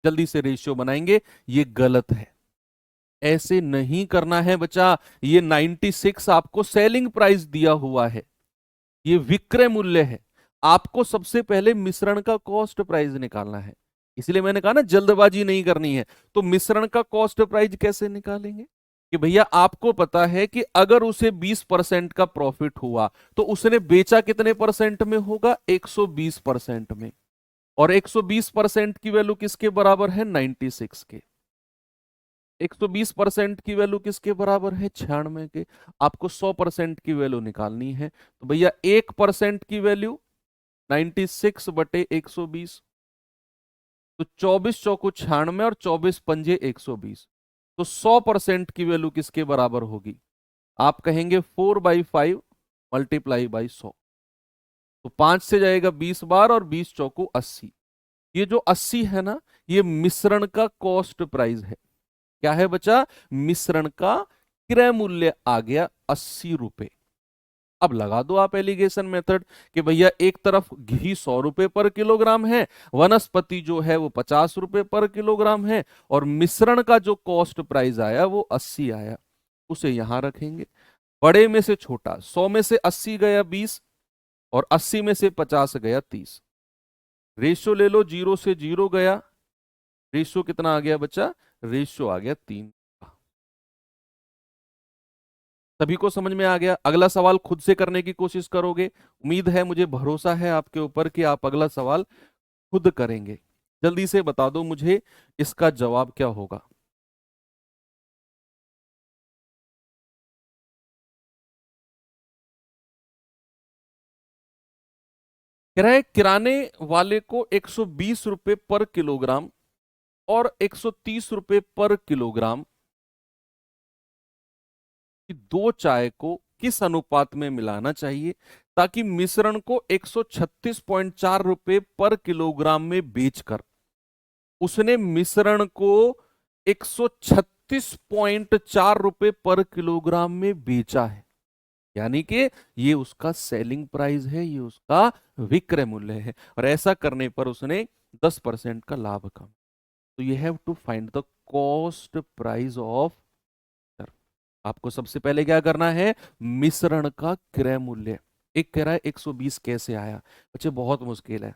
जल्दी से रेशियो बनाएंगे, ये गलत है, ऐसे नहीं करना है बच्चा। ये 96 आपको सेलिंग प्राइस दिया हुआ है, ये विक्रय मूल्य है। आपको सबसे पहले मिश्रण का कॉस्ट प्राइस निकालना है, इसलिए मैंने कहा ना जल्दबाजी नहीं करनी है। तो मिश्रण का कॉस्ट प्राइस कैसे निकालेंगे कि भैया आपको पता है कि अगर उसे 20% का प्रॉफिट हुआ तो उसने बेचा कितने परसेंट में होगा, 120% में, और 120% की वैल्यू किसके बराबर है, 96 के। 120% की वैल्यू किसके बराबर है, 96 के। आपको 100% की वैल्यू निकालनी है, तो भैया 1% की वैल्यू 96 बटे 120, तो 24 चौको 96 और 24 पंजे 120, तो 100% की वैल्यू किसके बराबर होगी, आप कहेंगे 4/5 मल्टीप्लाई बाई 100, तो 5 से जाएगा 20 बार और 20 चौको 80। ये जो 80 है ना, ये मिश्रण का कॉस्ट प्राइस है। क्या है बच्चा, मिश्रण का क्रय मूल्य आ गया 80 रुपए। अब लगा दो आप एलिगेशन मेथड कि भैया एक तरफ घी 100 रुपए पर किलोग्राम है, वनस्पति जो है वो 50 रुपए पर किलोग्राम है, और मिश्रण का जो कॉस्ट प्राइस आया वो 80 आया, उसे यहां रखेंगे। बड़े में से छोटा, 100 में से 80 गया 20 और 80 में से 50 गया 30। रेशियो ले लो, 0 से 0 गया, रेशियो कितना आ गया बच्चा, रेशियो आ गया 3। सभी को समझ में आ गया। अगला सवाल खुद से करने की कोशिश करोगे, उम्मीद है, मुझे भरोसा है आपके ऊपर कि आप अगला सवाल खुद करेंगे। जल्दी से बता दो मुझे इसका जवाब क्या होगा। कह रहा है किराने वाले को 120 रुपए पर किलोग्राम और 130 रुपए पर किलोग्राम कि दो चाय को किस अनुपात में मिलाना चाहिए ताकि मिश्रण को 136.4 रुपए पर किलोग्राम में बेचकर उसने मिश्रण को 136.4 रुपए पर किलोग्राम में बेचा है। यानी कि ये उसका सेलिंग प्राइस है, ये उसका विक्रय मूल्य है, और ऐसा करने पर उसने 10% का लाभ कमा। तो you have to find the cost price of. आपको सबसे पहले क्या करना है, मिश्रण का क्रय मूल्य। एक कह रहा है 120 कैसे आया, बच्चे बहुत मुश्किल है।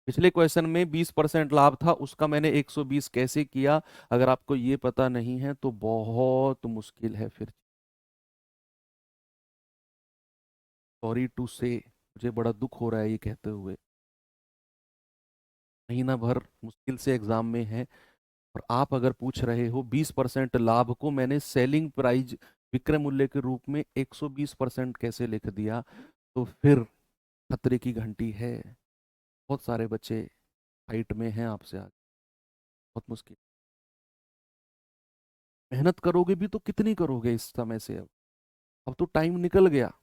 पिछले क्वेश्चन में 20% लाभ था, उसका मैंने 120 कैसे किया, अगर आपको ये पता नहीं है तो बहुत मुश्किल है फिर। सॉरी टू से, मुझे बड़ा दुख हो रहा है ये कहते हुए। महीना भर मुश्किल से एग्जाम में है, और आप अगर पूछ रहे हो 20% लाभ को मैंने सेलिंग प्राइस विक्रय मूल्य के रूप में 120% कैसे लिख दिया, तो फिर खतरे की घंटी है। बहुत सारे बच्चे फाइट में हैं आपसे आगे, बहुत मुश्किल। मेहनत करोगे भी तो कितनी करोगे इस समय से, अब तो टाइम निकल गया।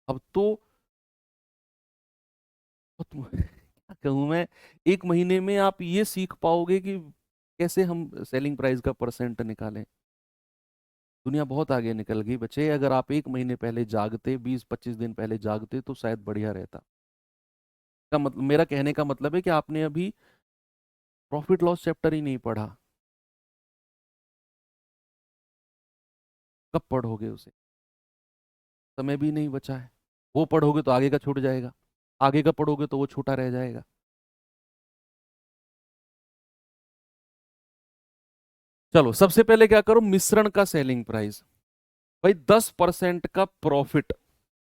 अब तो क्या कहूँ मैं, एक महीने में आप ये सीख पाओगे कि कैसे हम सेलिंग प्राइस का परसेंट निकालें। दुनिया बहुत आगे निकल गई बच्चे, अगर आप एक महीने पहले जागते, 20-25 दिन पहले जागते तो शायद बढ़िया रहता। का मतलब, मेरा कहने का मतलब है कि आपने अभी प्रॉफिट लॉस चैप्टर ही नहीं पढ़ा। कब पढ़ोगे उसे, समय भी नहीं बचा है। वो पढ़ोगे तो आगे का छूट जाएगा, आगे का पढ़ोगे तो वो छूटा रह जाएगा। चलो सबसे पहले क्या करो, मिश्रण का सेलिंग प्राइस। भाई 10% का प्रॉफिट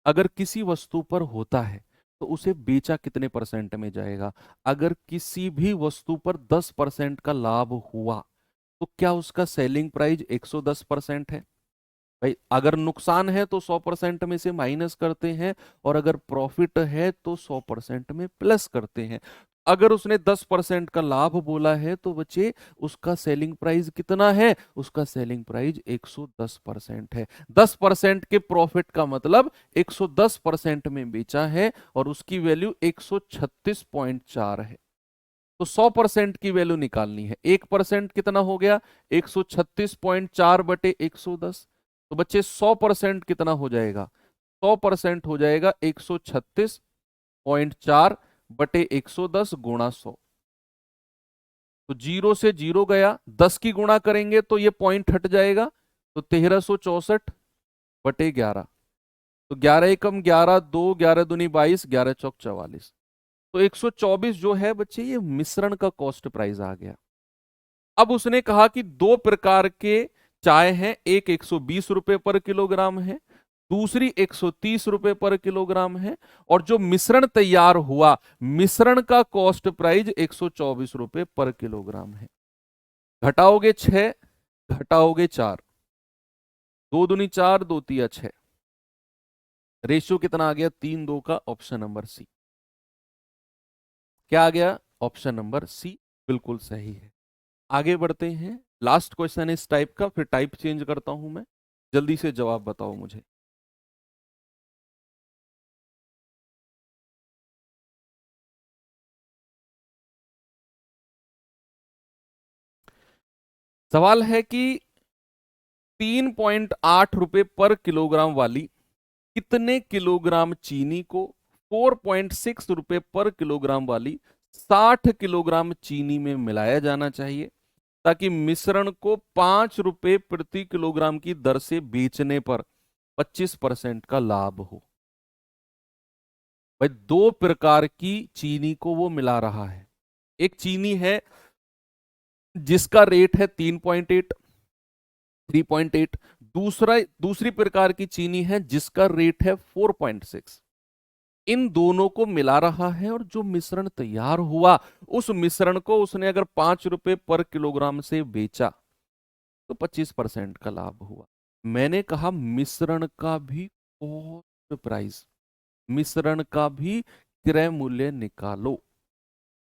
अगर किसी वस्तु पर होता है तो उसे बेचा कितने परसेंट में जाएगा। अगर किसी भी वस्तु पर 10% का लाभ हुआ तो क्या उसका सेलिंग प्राइस 110% है। भाई अगर नुकसान है तो 100% में से माइनस करते हैं, और अगर प्रॉफिट है तो 100% में प्लस करते हैं। अगर उसने 10% का लाभ बोला है तो बच्चे उसका सेलिंग प्राइस कितना है, उसका सेलिंग प्राइस 110% है। 10% के प्रॉफिट का मतलब 110% में बेचा है, और उसकी वैल्यू 136.4 है। तो 100% की वैल्यू निकालनी है। 1% कितना हो गया, 136.4 बटे 110। तो बच्चे 100% कितना हो जाएगा, 100% हो जाएगा 136.4 बटे 110 गुणा 100। तो जीरो से जीरो गया, 10 की गुणा करेंगे तो ये पॉइंट हट जाएगा, तो 1364 बटे 11। तो 11 एकम 11, 2 11 दूनी 22, 11 चौक 44। तो 124 जो है बच्चे ये मिश्रण का कॉस्ट प्राइस आ गया। अब उसने कहा कि दो प्रकार के चाय हैं, एक 120 रुपए पर किलोग्राम है, दूसरी 130 रुपए पर किलोग्राम है, और जो मिश्रण तैयार हुआ, मिश्रण का कॉस्ट प्राइस 124 रुपए पर किलोग्राम है। घटाओगे 6, घटाओगे 4, 2 दूनी 4, 2 तिया 6, रेशियो कितना आ गया, 3:2 का। ऑप्शन नंबर सी क्या आ गया, ऑप्शन नंबर सी बिल्कुल सही है। आगे बढ़ते हैं, लास्ट क्वेश्चन इस टाइप का, फिर टाइप चेंज करता हूं मैं। जल्दी से जवाब बताओ मुझे। सवाल है कि 3.8 रुपए पर किलोग्राम वाली कितने किलोग्राम चीनी को 4.6 रुपए पर किलोग्राम वाली 60 किलोग्राम चीनी में मिलाया जाना चाहिए, ताकि मिश्रण को 5 रुपए प्रति किलोग्राम की दर से बेचने पर 25% का लाभ हो। भाई दो प्रकार की चीनी को वो मिला रहा है। एक चीनी है जिसका रेट है 3.8, 3.8। दूसरी प्रकार की चीनी है जिसका रेट है 4.6। इन दोनों को मिला रहा है, और जो मिश्रण तैयार हुआ उस मिश्रण को उसने अगर 5 रुपए पर किलोग्राम से बेचा तो 25% का लाभ हुआ। मैंने कहा मिश्रण का भी कॉस्ट प्राइस, मिश्रण का भी क्रय मूल्य निकालो।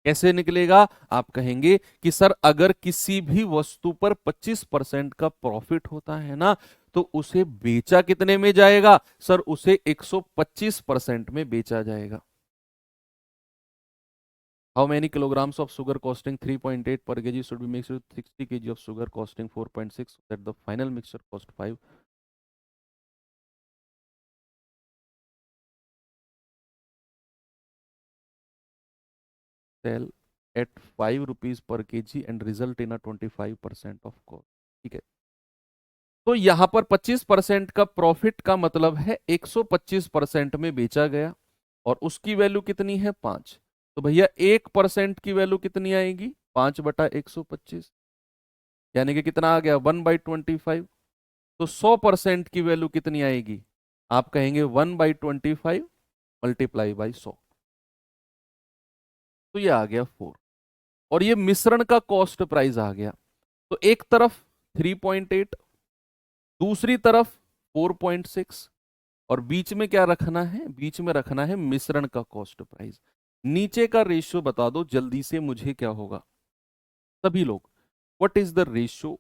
कैसे निकलेगा, आप कहेंगे कि सर अगर किसी भी वस्तु पर 25% का प्रॉफिट होता है ना, तो उसे बेचा कितने में जाएगा, सर उसे 125% में बेचा जाएगा। How many kilograms of sugar costing 3.8 per kg should be mixed with 60 kg of sugar costing 4.6 so that the final mixture cost 5. Sell at 5 rupees per kg and result in a 25% of cost. ठीक है, तो यहां पर 25% का प्रॉफिट का मतलब है 125% में बेचा गया और उसकी वैल्यू कितनी है 5। तो भैया 1% की वैल्यू कितनी आएगी 5/125, यानी कि कितना आ गया 1/25। तो 100% की वैल्यू कितनी आएगी, आप कहेंगे 1/25 मल्टीप्लाई बाई 100, तो ये आ गया 4। और ये मिश्रण का कॉस्ट प्राइस आ गया। तो एक तरफ 3.8, दूसरी तरफ 4.6, और बीच में क्या रखना है, बीच में रखना है मिश्रण का कॉस्ट प्राइस। नीचे का रेशियो बता दो जल्दी से मुझे, क्या होगा सभी लोग, what is the ratio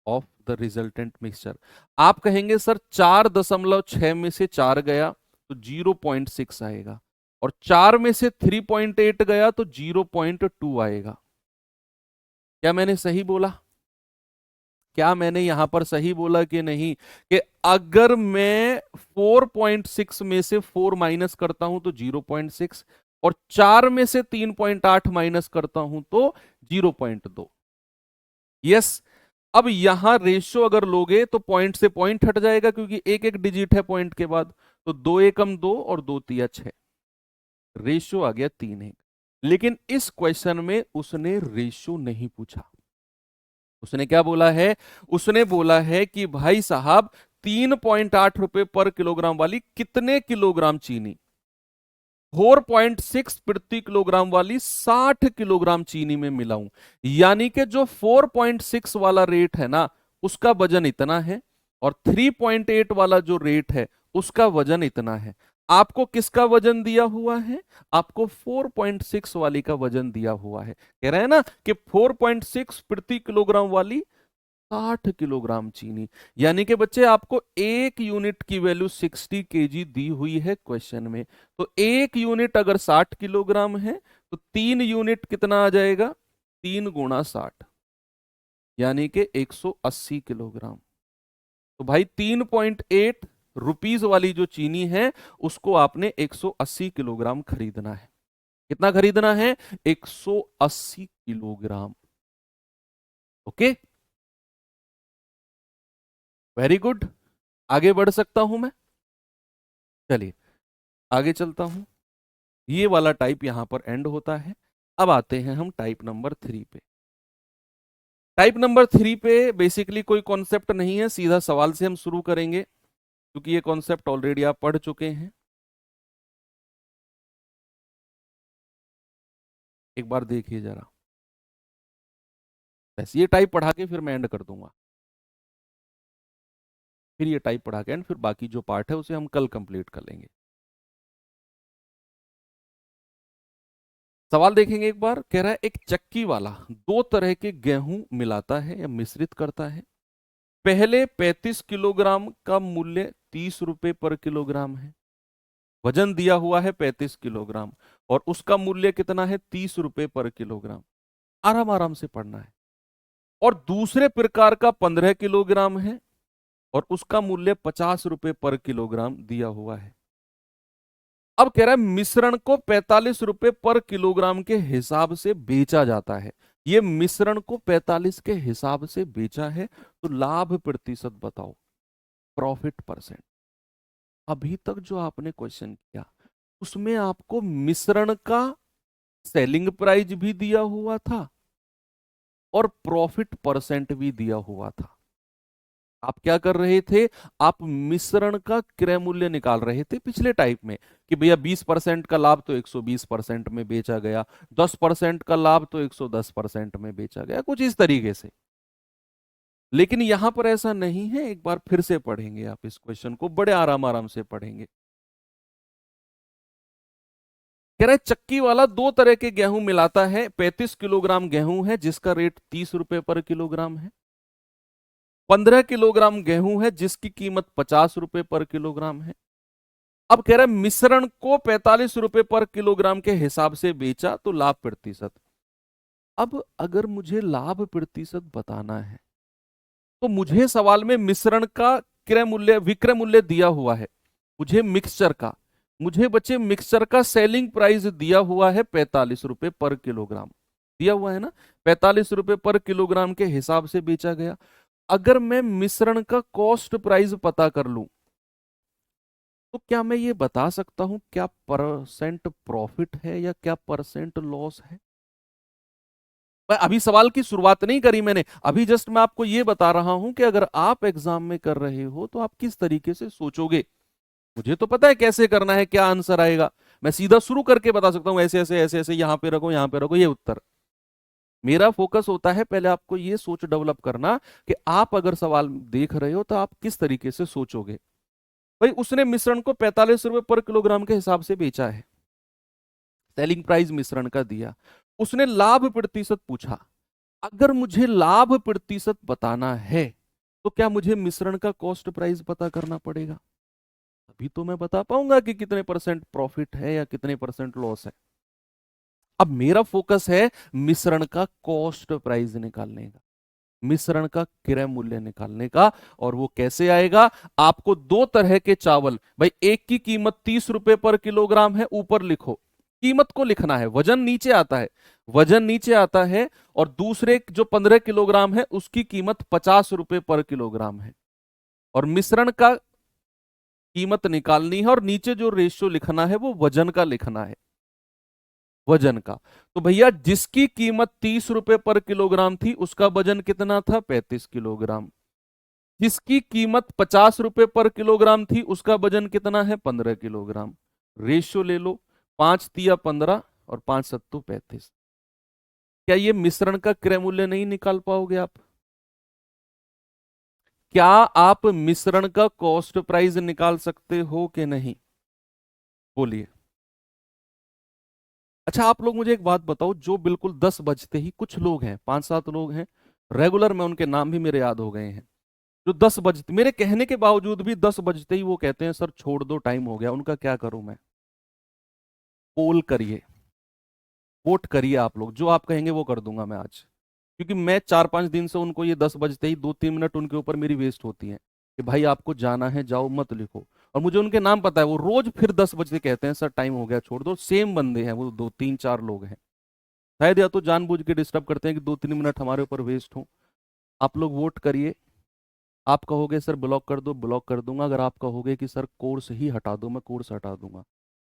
of the resultant mixture. आप कहेंगे सर 4.6 में से 4 गया तो 0.6 आएगा, और 4 में से 3.8 गया तो 0.2 आएगा। क्या मैंने सही बोला, क्या मैंने यहां पर सही बोला कि नहीं, कि अगर मैं 4.6 में से 4 माइनस करता हूं तो 0.6, और 4 में से 3.8 माइनस करता हूं तो 0.2। यस, अब यहां रेशियो अगर लोगे तो पॉइंट से पॉइंट हट जाएगा, क्योंकि एक एक डिजिट है पॉइंट के बाद, तो 2 एकम 2 और 2 तिया 6, रेशियो आ गया 3:1। लेकिन इस क्वेश्चन में उसने रेशियो नहीं पूछा। उसने क्या बोला है, उसने बोला है कि भाई साहब 3.8 रुपए पर किलोग्राम वाली कितने किलोग्राम चीनी, 4.6 प्रति किलोग्राम वाली 60 किलोग्राम चीनी में मिलाऊं। यानी कि जो 4.6 वाला रेट है ना उसका वजन इतना है, और 3.8 वाला जो रेट है उसका वजन इतना है। आपको किसका वजन दिया हुआ है, आपको 4.6 वाली का वजन दिया हुआ है। कह रहे हैं ना कि 4.6 प्रति किलोग्राम वाली 60 किलोग्राम चीनी, यानी कि बच्चे आपको एक यूनिट की वैल्यू 60 केजी दी हुई है क्वेश्चन में। तो एक यूनिट अगर 60 किलोग्राम है तो 3 यूनिट कितना आ जाएगा, 3 × 60, यानी कि 180 किलोग्राम। तो भाई 3.8 रुपीज वाली जो चीनी है उसको आपने 180 किलोग्राम खरीदना है। कितना खरीदना है, 180 किलोग्राम। ओके, वेरी गुड, आगे बढ़ सकता हूं मैं। चलिए आगे चलता हूं। ये वाला टाइप यहां पर एंड होता है। अब आते हैं हम टाइप नंबर 3 पे। टाइप नंबर 3 पे बेसिकली कोई कॉन्सेप्ट नहीं है, सीधा सवाल से हम शुरू करेंगे, क्योंकि ये कॉन्सेप्ट ऑलरेडी आप पढ़ चुके हैं। एक बार देखिए जरा, बस ये टाइप पढ़ा के फिर मैं एंड कर दूंगा। फिर ये टाइप पढ़ा के एंड, फिर बाकी जो पार्ट है उसे हम कल कंप्लीट कर लेंगे। सवाल देखेंगे एक बार। कह रहा है एक चक्की वाला दो तरह के गेहूं मिलाता है या मिश्रित करता है। पहले 35 किलोग्राम का मूल्य 30 रुपए पर किलोग्राम है। वजन दिया हुआ है 35 किलोग्राम और उसका मूल्य कितना है 30 रुपए पर किलोग्राम। आराम आराम से पढ़ना है। और दूसरे प्रकार का 15 किलोग्राम है और उसका मूल्य 50 रुपए पर किलोग्राम दिया हुआ है। अब कह रहा है मिश्रण को 45 रुपए पर किलोग्राम के हिसाब से बेचा जाता है। ये मिश्रण को 45 के हिसाब से बेचा है, तो लाभ प्रतिशत बताओ, प्रॉफिट परसेंट। अभी तक जो आपने क्वेश्चन किया उसमें आपको मिश्रण का सेलिंग प्राइस भी दिया हुआ था और प्रॉफिट परसेंट भी दिया हुआ था। आप क्या कर रहे थे, आप मिश्रण का क्रय मूल्य निकाल रहे थे पिछले टाइप में, कि भैया 20% का लाभ तो 120% में बेचा गया, 10% का लाभ तो 110% में बेचा गया, कुछ इस तरीके से। लेकिन यहां पर ऐसा नहीं है। एक बार फिर से पढ़ेंगे, आप इस क्वेश्चन को बड़े आराम आराम से पढ़ेंगे। कह रहे चक्की वाला दो तरह के गेहूं मिलाता है। 35 किलोग्राम गेहूं है जिसका रेट 30 रुपए पर किलोग्राम है। 15 किलोग्राम गेहूं है जिसकी कीमत 50 रुपए पर किलोग्राम है। अब कह रहा है मिश्रण को 45 रुपए पर किलोग्राम के हिसाब से बेचा तो लाभ प्रतिशत। अब अगर मुझे लाभ प्रतिशत बताना है तो मुझे सवाल में मिश्रण का क्रय मूल्य विक्रय मूल्य दिया हुआ है, मुझे मिक्सचर का, मुझे बच्चे मिक्सचर का सेलिंग प्राइस दिया हुआ है 45 रुपए पर किलोग्राम, दिया हुआ है ना, 45 रुपए पर किलोग्राम के हिसाब से बेचा गया। अगर मैं मिश्रण का कॉस्ट प्राइस पता कर लूं तो क्या मैं ये बता सकता हूं क्या परसेंट प्रॉफिट है या क्या परसेंट लॉस है? मैं अभी सवाल की शुरुआत नहीं करी मैंने, अभी जस्ट मैं आपको ये बता रहा हूं कि अगर आप एग्जाम में कर रहे हो तो आप किस तरीके से सोचोगे। मुझे तो पता है कैसे करना है, क्या आंसर आएगा, मैं सीधा शुरू करके बता सकता हूं ऐसे ऐसे ऐसे ऐसे, यहां पे रखो यहां पे रखो ये उत्तर। मेरा फोकस होता है पहले आपको ये सोच डेवलप करना कि आप अगर सवाल देख रहे हो तो आप किस तरीके से सोचोगे। भाई उसने मिश्रण को 45 रुपए पर किलोग्राम के हिसाब से बेचा है, सेलिंग प्राइस मिश्रण का दिया, उसने लाभ प्रतिशत पूछा। अगर मुझे लाभ प्रतिशत बताना है तो क्या मुझे मिश्रण का कॉस्ट प्राइस पता करना पड़ेगा, अभी तो मैं बता पाऊंगा कि कितने परसेंट प्रॉफिट है या कितने परसेंट लॉस है। अब मेरा फोकस है मिश्रण का कॉस्ट प्राइस निकालने का, मिश्रण का क्रय मूल्य निकालने का। और वो कैसे आएगा, आपको दो तरह के चावल, भाई एक की कीमत 30 रुपए पर किलोग्राम है, ऊपर लिखो, कीमत को लिखना है, वजन नीचे आता है, वजन नीचे आता है, और दूसरे जो 15 किलोग्राम है उसकी कीमत 50 रुपए पर किलोग्राम है, और मिश्रण का कीमत निकालनी है, और नीचे जो रेशियो लिखना है वो वजन का लिखना है, वजन का। तो भैया जिसकी कीमत 30 रुपए पर किलोग्राम थी उसका वजन कितना था, 35 किलोग्राम। जिसकी कीमत 50 रुपए पर किलोग्राम थी उसका वजन कितना है, 15 किलोग्राम। रेशियो ले लो, 5 तिया 15 और 5 सत्तू 35। क्या ये मिश्रण का क्रय मूल्य नहीं निकाल पाओगे आप? क्या आप मिश्रण का कॉस्ट प्राइस निकाल सकते हो कि नहीं, बोलिए। अच्छा आप लोग मुझे एक बात बताओ, जो बिल्कुल 10 बजते ही, कुछ लोग हैं 5-7 लोग हैं रेगुलर, में उनके नाम भी मेरे याद हो गए हैं, जो 10 बजते, मेरे कहने के बावजूद भी 10 बजते ही वो कहते हैं सर छोड़ दो टाइम हो गया, उनका क्या करूं मैं? पोल करिए, वोट करिए, आप लोग जो आप कहेंगे वो कर दूंगा मैं आज, क्योंकि मैं 4-5 दिन से उनको ये 10 बजते ही 2-3 मिनट उनके ऊपर मेरी वेस्ट होती है कि भाई आपको जाना है जाओ मत लिखो, और मुझे उनके नाम पता है, वो रोज फिर 10 बजते कहते हैं सर टाइम हो गया छोड़ दो, सेम बंदे हैं वो, 2-3-4 लोग हैं, शायद या तो जानबूझ के डिस्टर्ब करते हैं कि 2-3 मिनट हमारे ऊपर वेस्ट हो। आप लोग वोट करिए, आप कहोगे सर ब्लॉक कर दो, ब्लॉक कर दूंगा, अगर आप कहोगे कि सर कोर्स ही हटा दो, मैं कोर्स हटा दूंगा,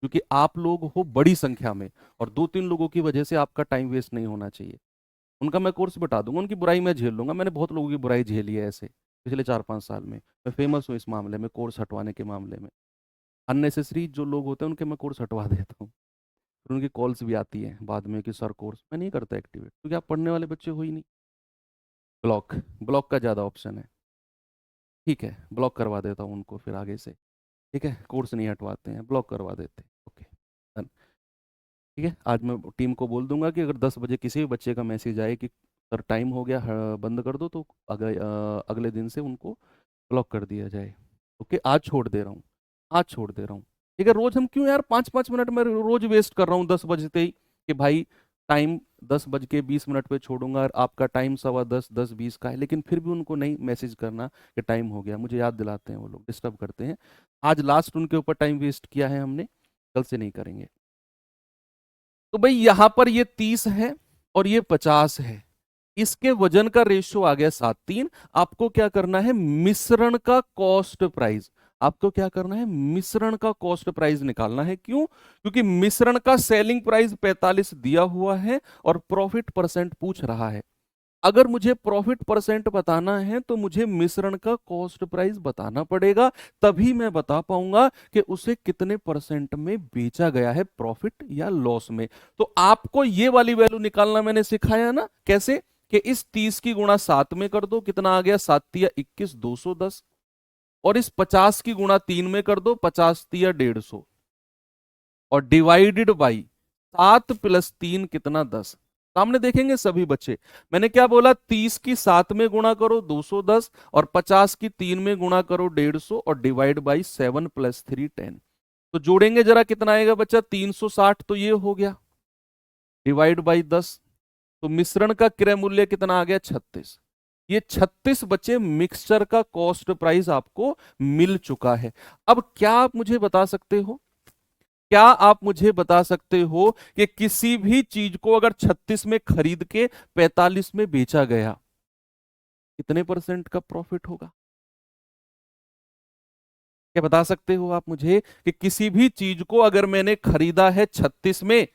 क्योंकि आप लोग हो बड़ी संख्या में, और 2-3 लोगों की वजह से आपका टाइम वेस्ट नहीं होना चाहिए। उनका मैं कोर्स बता दूंगा, उनकी बुराई मैं झेल लूंगा, मैंने बहुत लोगों की बुराई झेली है ऐसे पिछले 4-5 साल में, मैं फेमस हूँ इस मामले में, कोर्स हटवाने के मामले में। अननेसेसरी जो लोग होते हैं उनके मैं कोर्स हटवा देता हूँ, फिर उनकी कॉल्स भी आती है बाद में कि सर कोर्स मैं नहीं करता एक्टिवेट, क्योंकि आप पढ़ने वाले बच्चे हो ही नहीं। ब्लॉक, ब्लॉक का ज़्यादा ऑप्शन है, ठीक है ब्लॉक करवा देता हूँ उनको फिर आगे से, ठीक है कोर्स नहीं हटवाते हैं, ब्लॉक करवा देते हैं, ओके डन। ठीक है, आज मैं टीम को बोल दूंगा कि अगर 10 बजे किसी भी बच्चे का मैसेज आए कि सर टाइम हो गया बंद कर दो, तो अगले दिन से उनको ब्लॉक कर दिया जाए। ओके आज छोड़ दे रहा हूँ, आज छोड़ दे रहा हूँ। ठीक है, रोज हम क्यों यार 5-5 मिनट में रोज वेस्ट कर रहा हूँ 10 बजते ही, कि भाई टाइम 10 बज के 20 मिनट पे छोड़ूंगा और आपका टाइम 10:15 10:20 का है, लेकिन फिर भी उनको नहीं मैसेज करना कि टाइम हो गया, मुझे याद दिलाते हैं वो लोग, डिस्टर्ब करते हैं। आज लास्ट उनके ऊपर टाइम वेस्ट किया है हमने, कल से नहीं करेंगे। तो भाई यहां पर ये 30 है और ये 50 है, इसके वजन का रेशियो आ गया 7:3। आपको क्या करना है, मिश्रण का कॉस्ट प्राइस, आपको क्या करना है, मिश्रण का कॉस्ट प्राइस निकालना है। क्यों? क्योंकि मिश्रण का सेलिंग प्राइस 45 दिया हुआ है और प्रॉफिट परसेंट पूछ रहा है। अगर मुझे प्रॉफिट परसेंट बताना है तो मुझे मिश्रण का कॉस्ट प्राइस बताना पड़ेगा, तभी मैं बता पाऊंगा कि उसे कितने परसेंट में बेचा गया है, प्रॉफिट या लॉस में। तो आपको ये वाली वैल्यू निकालना मैंने सिखाया ना, कैसे कि इस 30 की गुणा 7 में कर दो, कितना आ गया, 7×3 = 21 210, और इस 50 की गुणा 3 में कर दो, 50×3 = 150, और डिवाइडेड बाई 7 + 3 कितना, 10। सामने देखेंगे सभी बच्चे, मैंने क्या बोला, 30 की 7 में गुणा करो 210, और 50 की 3 में गुणा करो 150, और डिवाइड बाई 7 + 3 10। तो जोड़ेंगे जरा, कितना आएगा बच्चा, 360, तो ये हो गया, डिवाइड बाई 10, तो मिश्रण का क्रय मूल्य कितना आ गया, 36। ये 36 बच्चे मिक्सचर का कॉस्ट प्राइस आपको मिल चुका है। अब क्या आप मुझे बता सकते हो, क्या आप मुझे बता सकते हो कि किसी भी चीज को अगर 36 में खरीद के 45 में बेचा गया, कितने परसेंट का प्रॉफिट होगा? क्या बता सकते हो आप मुझे कि किसी भी चीज को अगर मैंने खरीदा है 36 में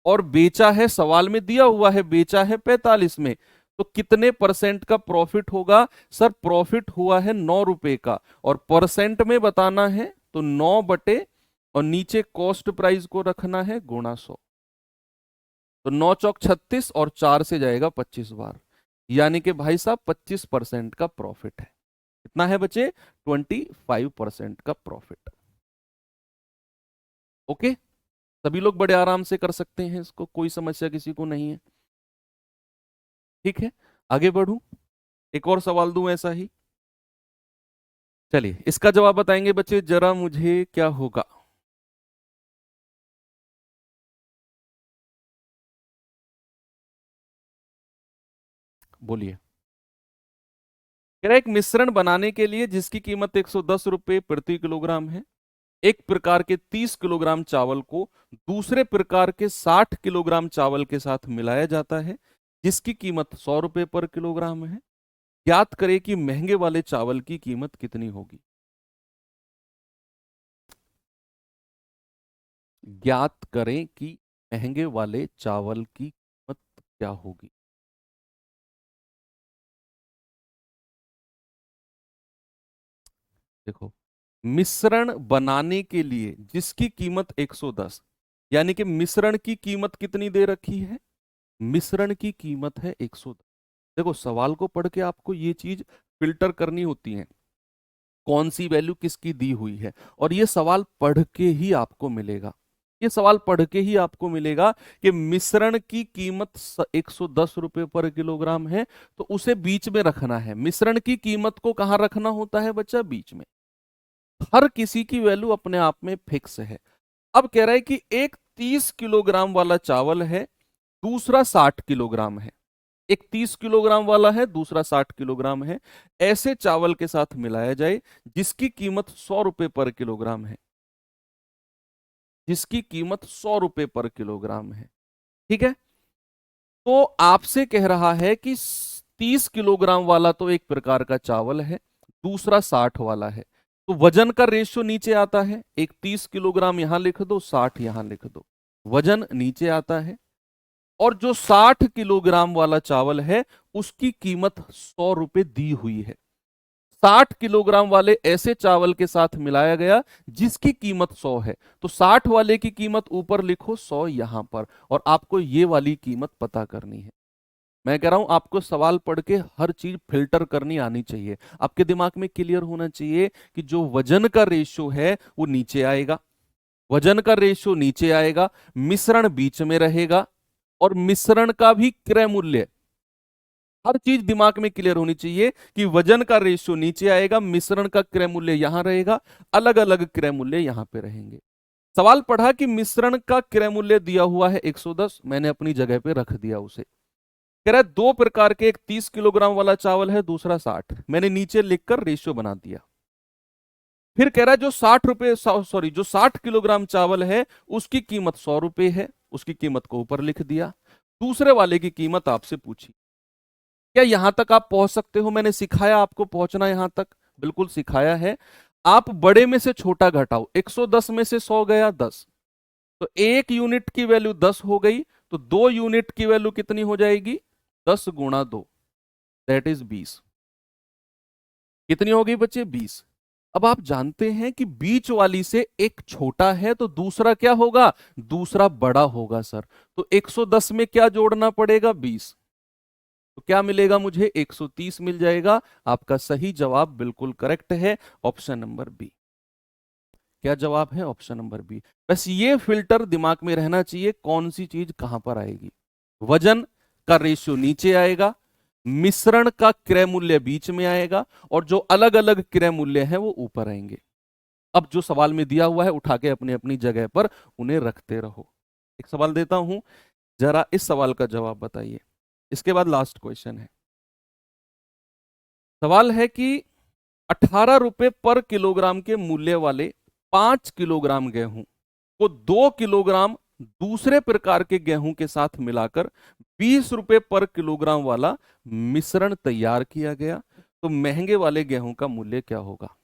और बेचा है, सवाल में दिया हुआ है बेचा है 45 में, तो कितने परसेंट का प्रॉफिट होगा? सर प्रॉफिट हुआ है 9 रुपए का, और परसेंट में बताना है तो 9 बटे, और नीचे कॉस्ट प्राइस को रखना है गुणा 100, तो 9 चौक 36 और 4 से जाएगा 25 बार, यानी कि भाई साहब 25% का प्रॉफिट है। कितना है बच्चे? 25% का प्रॉफिट। ओके, सभी लोग बड़े आराम से कर सकते हैं इसको, कोई समस्या किसी को नहीं है। ठीक है, आगे बढ़ूं, एक और सवाल दूं ऐसा ही। चलिए इसका जवाब बताएंगे बच्चे जरा मुझे, क्या होगा? बोलिए। कह रहा है एक मिश्रण बनाने के लिए जिसकी कीमत 110 रुपए प्रति किलोग्राम है, एक प्रकार के 30 किलोग्राम चावल को दूसरे प्रकार के 60 किलोग्राम चावल के साथ मिलाया जाता है जिसकी कीमत 100 रुपए पर किलोग्राम है। ज्ञात करें कि महंगे वाले चावल की कीमत कितनी होगी। ज्ञात करें कि महंगे वाले चावल की कीमत क्या होगी। देखो, मिश्रण बनाने के लिए जिसकी कीमत 110, यानी कि मिश्रण की कीमत कितनी दे रखी है? मिश्रण की कीमत है 110। देखो सवाल को पढ़ के आपको ये चीज फिल्टर करनी होती है, कौन सी वैल्यू किसकी दी हुई है, और ये सवाल पढ़ के ही आपको मिलेगा। ये सवाल पढ़ के ही आपको मिलेगा कि मिश्रण की कीमत 110 रुपए पर किलोग्राम है, तो उसे बीच में रखना है। मिश्रण की कीमत को कहां रखना होता है बच्चा? बीच में। हर किसी की वैल्यू अपने आप में फिक्स है। अब कह रहा है कि एक 30 किलोग्राम वाला चावल है, दूसरा 60 किलोग्राम है। एक 30 किलोग्राम वाला है, दूसरा 60 किलोग्राम है। ऐसे चावल के साथ मिलाया जाए जिसकी कीमत 100 रुपए पर किलोग्राम है, जिसकी कीमत 100 रुपए पर किलोग्राम है। ठीक है, तो आपसे कह रहा है कि 30 किलोग्राम वाला तो एक प्रकार का चावल है, दूसरा 60 वाला है, तो वजन का रेशियो नीचे आता है। एक 30 किलोग्राम यहां लिख दो, 60 यहां लिख दो, वजन नीचे आता है। और जो 60 किलोग्राम वाला चावल है उसकी कीमत 100 रुपए दी हुई है। 60 किलोग्राम वाले ऐसे चावल के साथ मिलाया गया जिसकी कीमत 100 है, तो 60 वाले की कीमत ऊपर लिखो, 100 यहां पर, और आपको ये वाली कीमत पता करनी है। मैं कह रहा हूं आपको सवाल पढ़ के हर चीज फिल्टर करनी आनी चाहिए। आपके दिमाग में क्लियर होना चाहिए कि जो वजन का रेशियो है वो नीचे आएगा, वजन का रेशियो नीचे आएगा, मिश्रण बीच में रहेगा, और मिश्रण का भी क्रय मूल्य, हर चीज दिमाग में क्लियर होनी चाहिए कि वजन का रेशियो नीचे आएगा, मिश्रण का क्रय मूल्य यहां रहेगा, अलग अलग क्रय मूल्य यहां पे रहेंगे। सवाल पढ़ा कि मिश्रण का क्रय मूल्य दिया हुआ है 110, मैंने अपनी जगह पे रख दिया उसे। कह रहा है दो प्रकार के, एक 30 किलोग्राम वाला चावल है, दूसरा 60, मैंने नीचे लिखकर रेशियो बना दिया। फिर कह रहा है जो 60 रुपए, सॉरी, जो 60 किलोग्राम चावल है उसकी कीमत 100 रुपए है, उसकी कीमत को ऊपर लिख दिया। दूसरे वाले की कीमत आपसे पूछी। क्या यहां तक आप पहुंच सकते हो? मैंने सिखाया आपको पहुंचना यहां तक, बिल्कुल सिखाया है। आप बड़े में से छोटा घटाओ, 110 में से 100 गया 10, तो एक यूनिट की वैल्यू 10 हो गई, तो 2 यूनिट की वैल्यू कितनी हो जाएगी? 10 गुणा 2, दैट इज 20। कितनी हो गई बच्चे? 20। अब आप जानते हैं कि बीच वाली से एक छोटा है तो दूसरा क्या होगा? दूसरा बड़ा होगा सर। तो 110 में क्या जोड़ना पड़ेगा? 20। तो क्या मिलेगा मुझे? 130 मिल जाएगा। आपका सही जवाब बिल्कुल करेक्ट है, ऑप्शन नंबर बी। क्या जवाब है? Option number B. बस ये फिल्टर दिमाग में रहना चाहिए, कौन सी चीज कहां पर आएगी। वजन का रेशियो नीचे आएगा, मिश्रण का क्रय मूल्य बीच में आएगा, और जो अलग अलग क्रय मूल्य है वो ऊपर आएंगे। अब जो सवाल में दिया हुआ है उठा के अपनी अपनी जगह पर उन्हें रखते रहो। एक सवाल देता हूं, जरा इस सवाल का जवाब बताइए, इसके बाद लास्ट क्वेश्चन है। सवाल है कि 18 रुपए पर किलोग्राम के मूल्य वाले 5 किलोग्राम गेहूं को 2 किलोग्राम दूसरे प्रकार के गेहूं के साथ मिलाकर 20 रुपए पर किलोग्राम वाला मिश्रण तैयार किया गया, तो महंगे वाले गेहूं का मूल्य क्या होगा?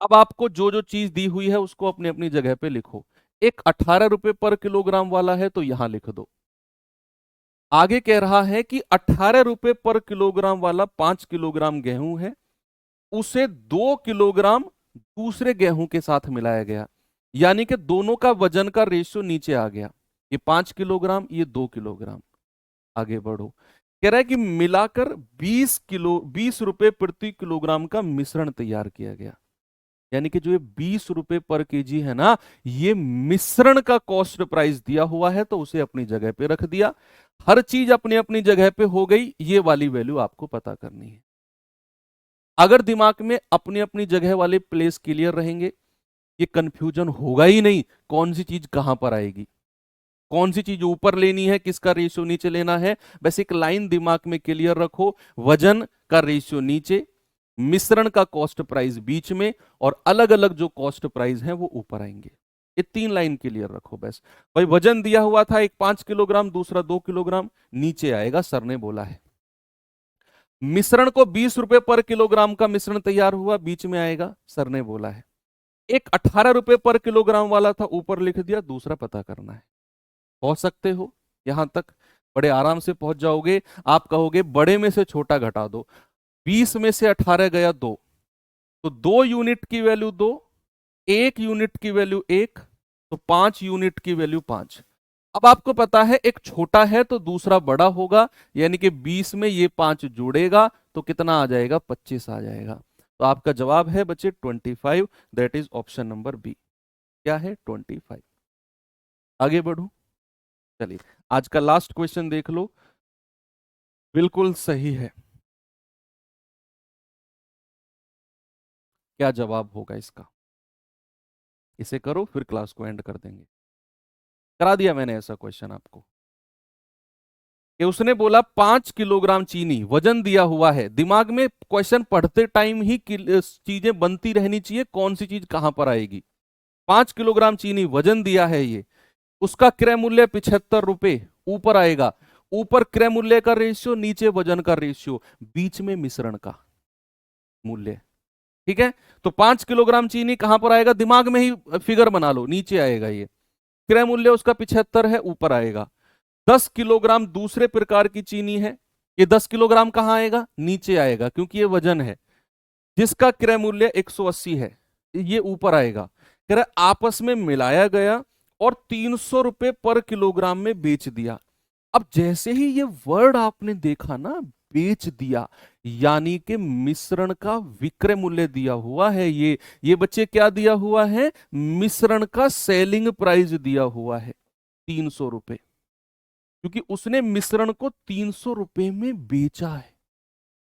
अब आपको जो जो चीज दी हुई है उसको अपनी अपनी जगह पे लिखो। एक 18 रुपए पर किलोग्राम वाला है तो यहां लिख दो। आगे कह रहा है कि 18 रुपए पर किलोग्राम वाला 5 किलोग्राम गेहूं है, उसे 2 किलोग्राम दूसरे गेहूं के साथ मिलाया गया, यानी कि दोनों का वजन का रेशियो नीचे आ गया। ये 5 किलोग्राम, ये 2 किलोग्राम। आगे बढ़ो, कह रहा है कि मिलाकर 20 रुपए प्रति किलोग्राम का मिश्रण तैयार किया गया, यानी कि जो ये 20 रुपए पर केजी है ना, ये मिश्रण का कॉस्ट प्राइस दिया हुआ है, तो उसे अपनी जगह पे रख दिया। हर चीज अपनी अपनी जगह पे हो गई, ये वाली वैल्यू आपको पता करनी है। अगर दिमाग में अपनी अपनी जगह वाले प्लेस क्लियर रहेंगे, ये कंफ्यूजन होगा ही नहीं कौन सी चीज कहां पर आएगी, कौन सी चीज ऊपर लेनी है, किसका रेशियो नीचे लेना है। बस एक लाइन दिमाग में क्लियर रखो, वजन का रेशियो नीचे, मिश्रण का कॉस्ट प्राइस बीच में, और अलग अलग जो कॉस्ट प्राइस है वो ऊपर आएंगे। ये 3 लाइन क्लियर रखो बस। भाई वजन दिया हुआ था, एक 5 किलोग्राम, दूसरा 2 किलोग्राम, नीचे आएगा सर ने बोला है। मिश्रण को 20 रुपए पर किलोग्राम का मिश्रण तैयार हुआ, बीच में आएगा सर ने बोला है। एक 18 रुपए पर किलोग्राम वाला था, ऊपर लिख दिया, दूसरा पता करना है। पहुंच सकते हो यहां तक? बड़े आराम से पहुंच जाओगे। आप कहोगे बड़े में से छोटा घटा दो, 20 में से 18 गया 2, तो 2 यूनिट की वैल्यू 2, 1 यूनिट की वैल्यू 1, तो 5 यूनिट की वैल्यू 5। अब आपको पता है एक छोटा है तो दूसरा बड़ा होगा, यानी कि 20 में ये 5 जोड़ेगा तो कितना आ जाएगा? 25 आ जाएगा। तो आपका जवाब है बच्चे 25, that is option number B. क्या है? 25। आगे बढ़ू, चलिए आज का लास्ट क्वेश्चन देख लो, बिल्कुल सही है। क्या जवाब होगा इसका? इसे करो फिर क्लास को एंड कर देंगे। करा दिया मैंने ऐसा क्वेश्चन आपको कि उसने बोला 5 किलोग्राम चीनी, वजन दिया हुआ है। दिमाग में क्वेश्चन पढ़ते टाइम ही चीजें बनती रहनी चाहिए, कौन सी चीज कहां पर आएगी। 5 किलोग्राम चीनी वजन दिया है, ये उसका क्रय मूल्य 75 रुपए, ऊपर आएगा। ऊपर क्रय मूल्य का रेशियो, नीचे वजन का रेशियो, बीच में मिश्रण का मूल्य। ठीक है, तो 5 किलोग्राम चीनी कहां पर आएगा? दिमाग में ही फिगर बना लो, नीचे आएगा ये। क्रय मूल्य उसका 75 है, ऊपर आएगा। 10 किलोग्राम दूसरे प्रकार की चीनी है, ये 10 किलोग्राम कहां आएगा? नीचे आएगा, क्योंकि ये वजन है। जिसका क्रय मूल्य 180 है, ये ऊपर आएगा। कह रहा आपस में मिलाया गया और 300 रुपए पर किलोग्राम में बेच दिया। अब जैसे ही ये वर्ड आपने देखा ना, बेच दिया, यानी कि मिश्रण का विक्रय मूल्य दिया हुआ है। ये बच्चे क्या दिया हुआ है? मिश्रण का सेलिंग प्राइस दिया हुआ है 300 रुपए, क्योंकि उसने मिश्रण को 300 रुपए में बेचा है।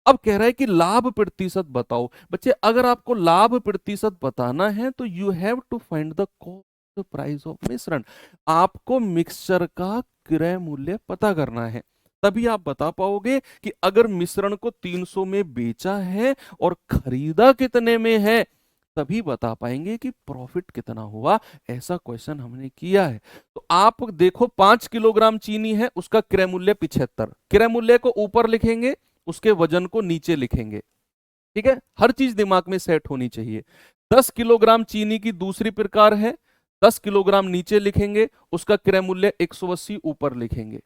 अब कह रहा है कि लाभ प्रतिशत बताओ। बच्चे अगर आपको लाभ प्रतिशत बताना है तो you have to find the cost price of मिश्रण। आपको मिक्सचर का क्रय मूल्य पता करना है, तभी आप बता पाओगे कि अगर मिश्रण को 300 में बेचा है और खरीदा कितने में है, तभी बता पाएंगे कि प्रॉफिट कितना हुआ। ऐसा क्वेश्चन हमने किया है। तो आप देखो 5 किलोग्राम चीनी है, उसका क्रय मूल्य 75, क्रय मूल्य को ऊपर लिखेंगे, उसके वजन को नीचे लिखेंगे। ठीक है, हर चीज दिमाग में सेट होनी चाहिए। 10 किलोग्राम चीनी की दूसरी प्रकार है, 10 किलोग्राम नीचे लिखेंगे, उसका क्रय मूल्य 180 ऊपर लिखेंगे।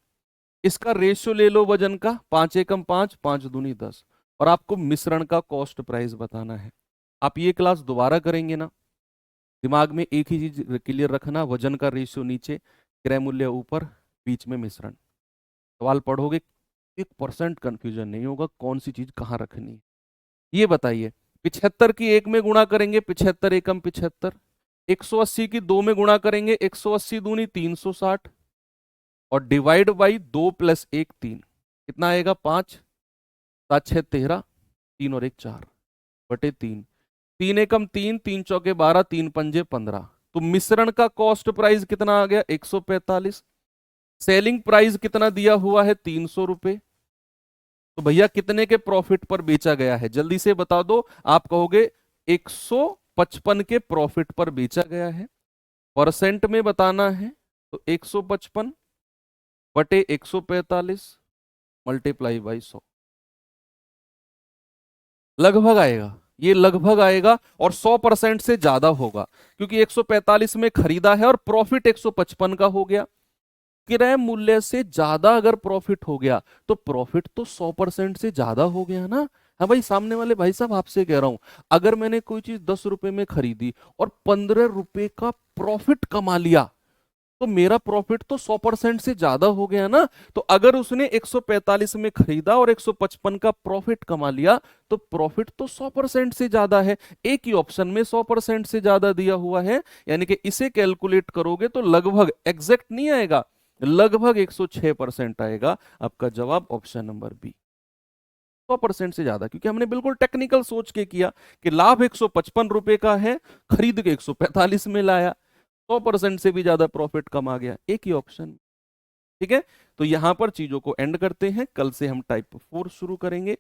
इसका रेशियो ले लो वजन का, 5 एकम 5, 5 दूनी 10, और आपको मिश्रण का कॉस्ट प्राइस बताना है। आप ये क्लास दोबारा करेंगे ना, दिमाग में एक ही चीज क्लियर रखना, वजन का रेशियो नीचे, क्रय मूल्य ऊपर, बीच में मिश्रण। सवाल पढ़ोगे 1% कंफ्यूजन नहीं होगा कौन सी चीज कहां रखनी है। ये बताइए, 75 की 1 में गुणा करेंगे 75 एकम 75, 180 की 2 में गुणा करेंगे 180 दूनी 360, और डिवाइड बाई 2 प्लस 1 3, कितना आएगा? 5, 7 6 13, 3 और 1 4 बटे 3। 3 एकम 3, 3 चौके 12, 3 पंजे 15। तो मिश्रण का कॉस्ट प्राइस कितना आ गया? 145। सेलिंग प्राइस कितना दिया हुआ है? 300 रुपए। तो भैया कितने के प्रॉफिट पर बेचा गया है? जल्दी से बता दो। आप कहोगे 155 के प्रॉफिट पर बेचा गया है। परसेंट में बताना है तो 155 बटे 145 मल्टीप्लाई बाई 100 लगभग आएगा। ये लगभग आएगा और 100% से ज्यादा होगा, क्योंकि 145 में खरीदा है और प्रॉफिट 155 का हो गया। क्रय मूल्य से ज्यादा अगर प्रॉफिट हो गया तो प्रॉफिट तो 100% से ज्यादा हो गया ना। हाँ भाई, सामने वाले भाई साहब आपसे कह रहा हूं, अगर मैंने कोई चीज 10 रुपए में खरीदी और 15 रुपए का प्रॉफिट कमा लिया तो मेरा प्रॉफिट तो 100% से ज्यादा हो गया ना। तो अगर उसने 145 में खरीदा और 155 का प्रॉफिट कमा लिया तो प्रॉफिट तो 100% से ज्यादा है। एक ही ऑप्शन में 100% से ज्यादा दिया हुआ है, यानी कि इसे कैलकुलेट करोगे तो लगभग, एग्जैक्ट नहीं आएगा, लगभग 106% आएगा। आपका जवाब ऑप्शन नंबर बी, 100% से ज्यादा, क्योंकि हमने बिल्कुल टेक्निकल सोच के किया कि लाभ 155 रुपए का है, खरीद के 145 में लाया, 100% से भी ज्यादा प्रॉफिट कमा गया, एक ही ऑप्शन। ठीक है, तो यहां पर चीजों को एंड करते हैं, कल से हम टाइप 4 शुरू करेंगे।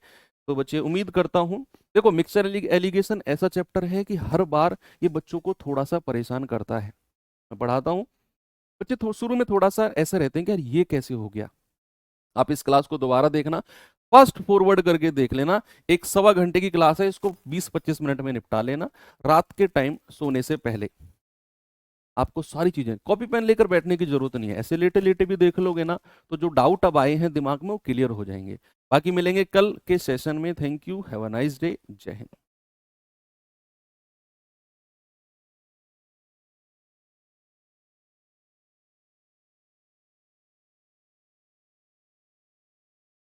तो बच्चे उम्मीद करता हूं, देखो मिक्सचर एलिगेशन ऐसा चैप्टर है कि हर बार ये बच्चों को थोड़ा सा परेशान करता है। मैं पढ़ाता हूं, बच्चे शुरू में थोड़ा सा ऐसा रहते हैं कि यार ये कैसे हो गया। आप इस क्लास को दोबारा देखना, फास्ट फॉरवर्ड करके देख लेना। एक 1.25 घंटे की क्लास है, इसको 20-25 मिनट में निपटा लेना, रात के टाइम सोने से पहले। आपको सारी चीजें कॉपी पेन लेकर बैठने की जरूरत नहीं है, ऐसे लेटे लेटे भी देख लोगे ना तो जो डाउट अब आए हैं दिमाग में वो क्लियर हो जाएंगे। बाकी मिलेंगे कल के सेशन में। Thank you, have a nice day, जय हिंद।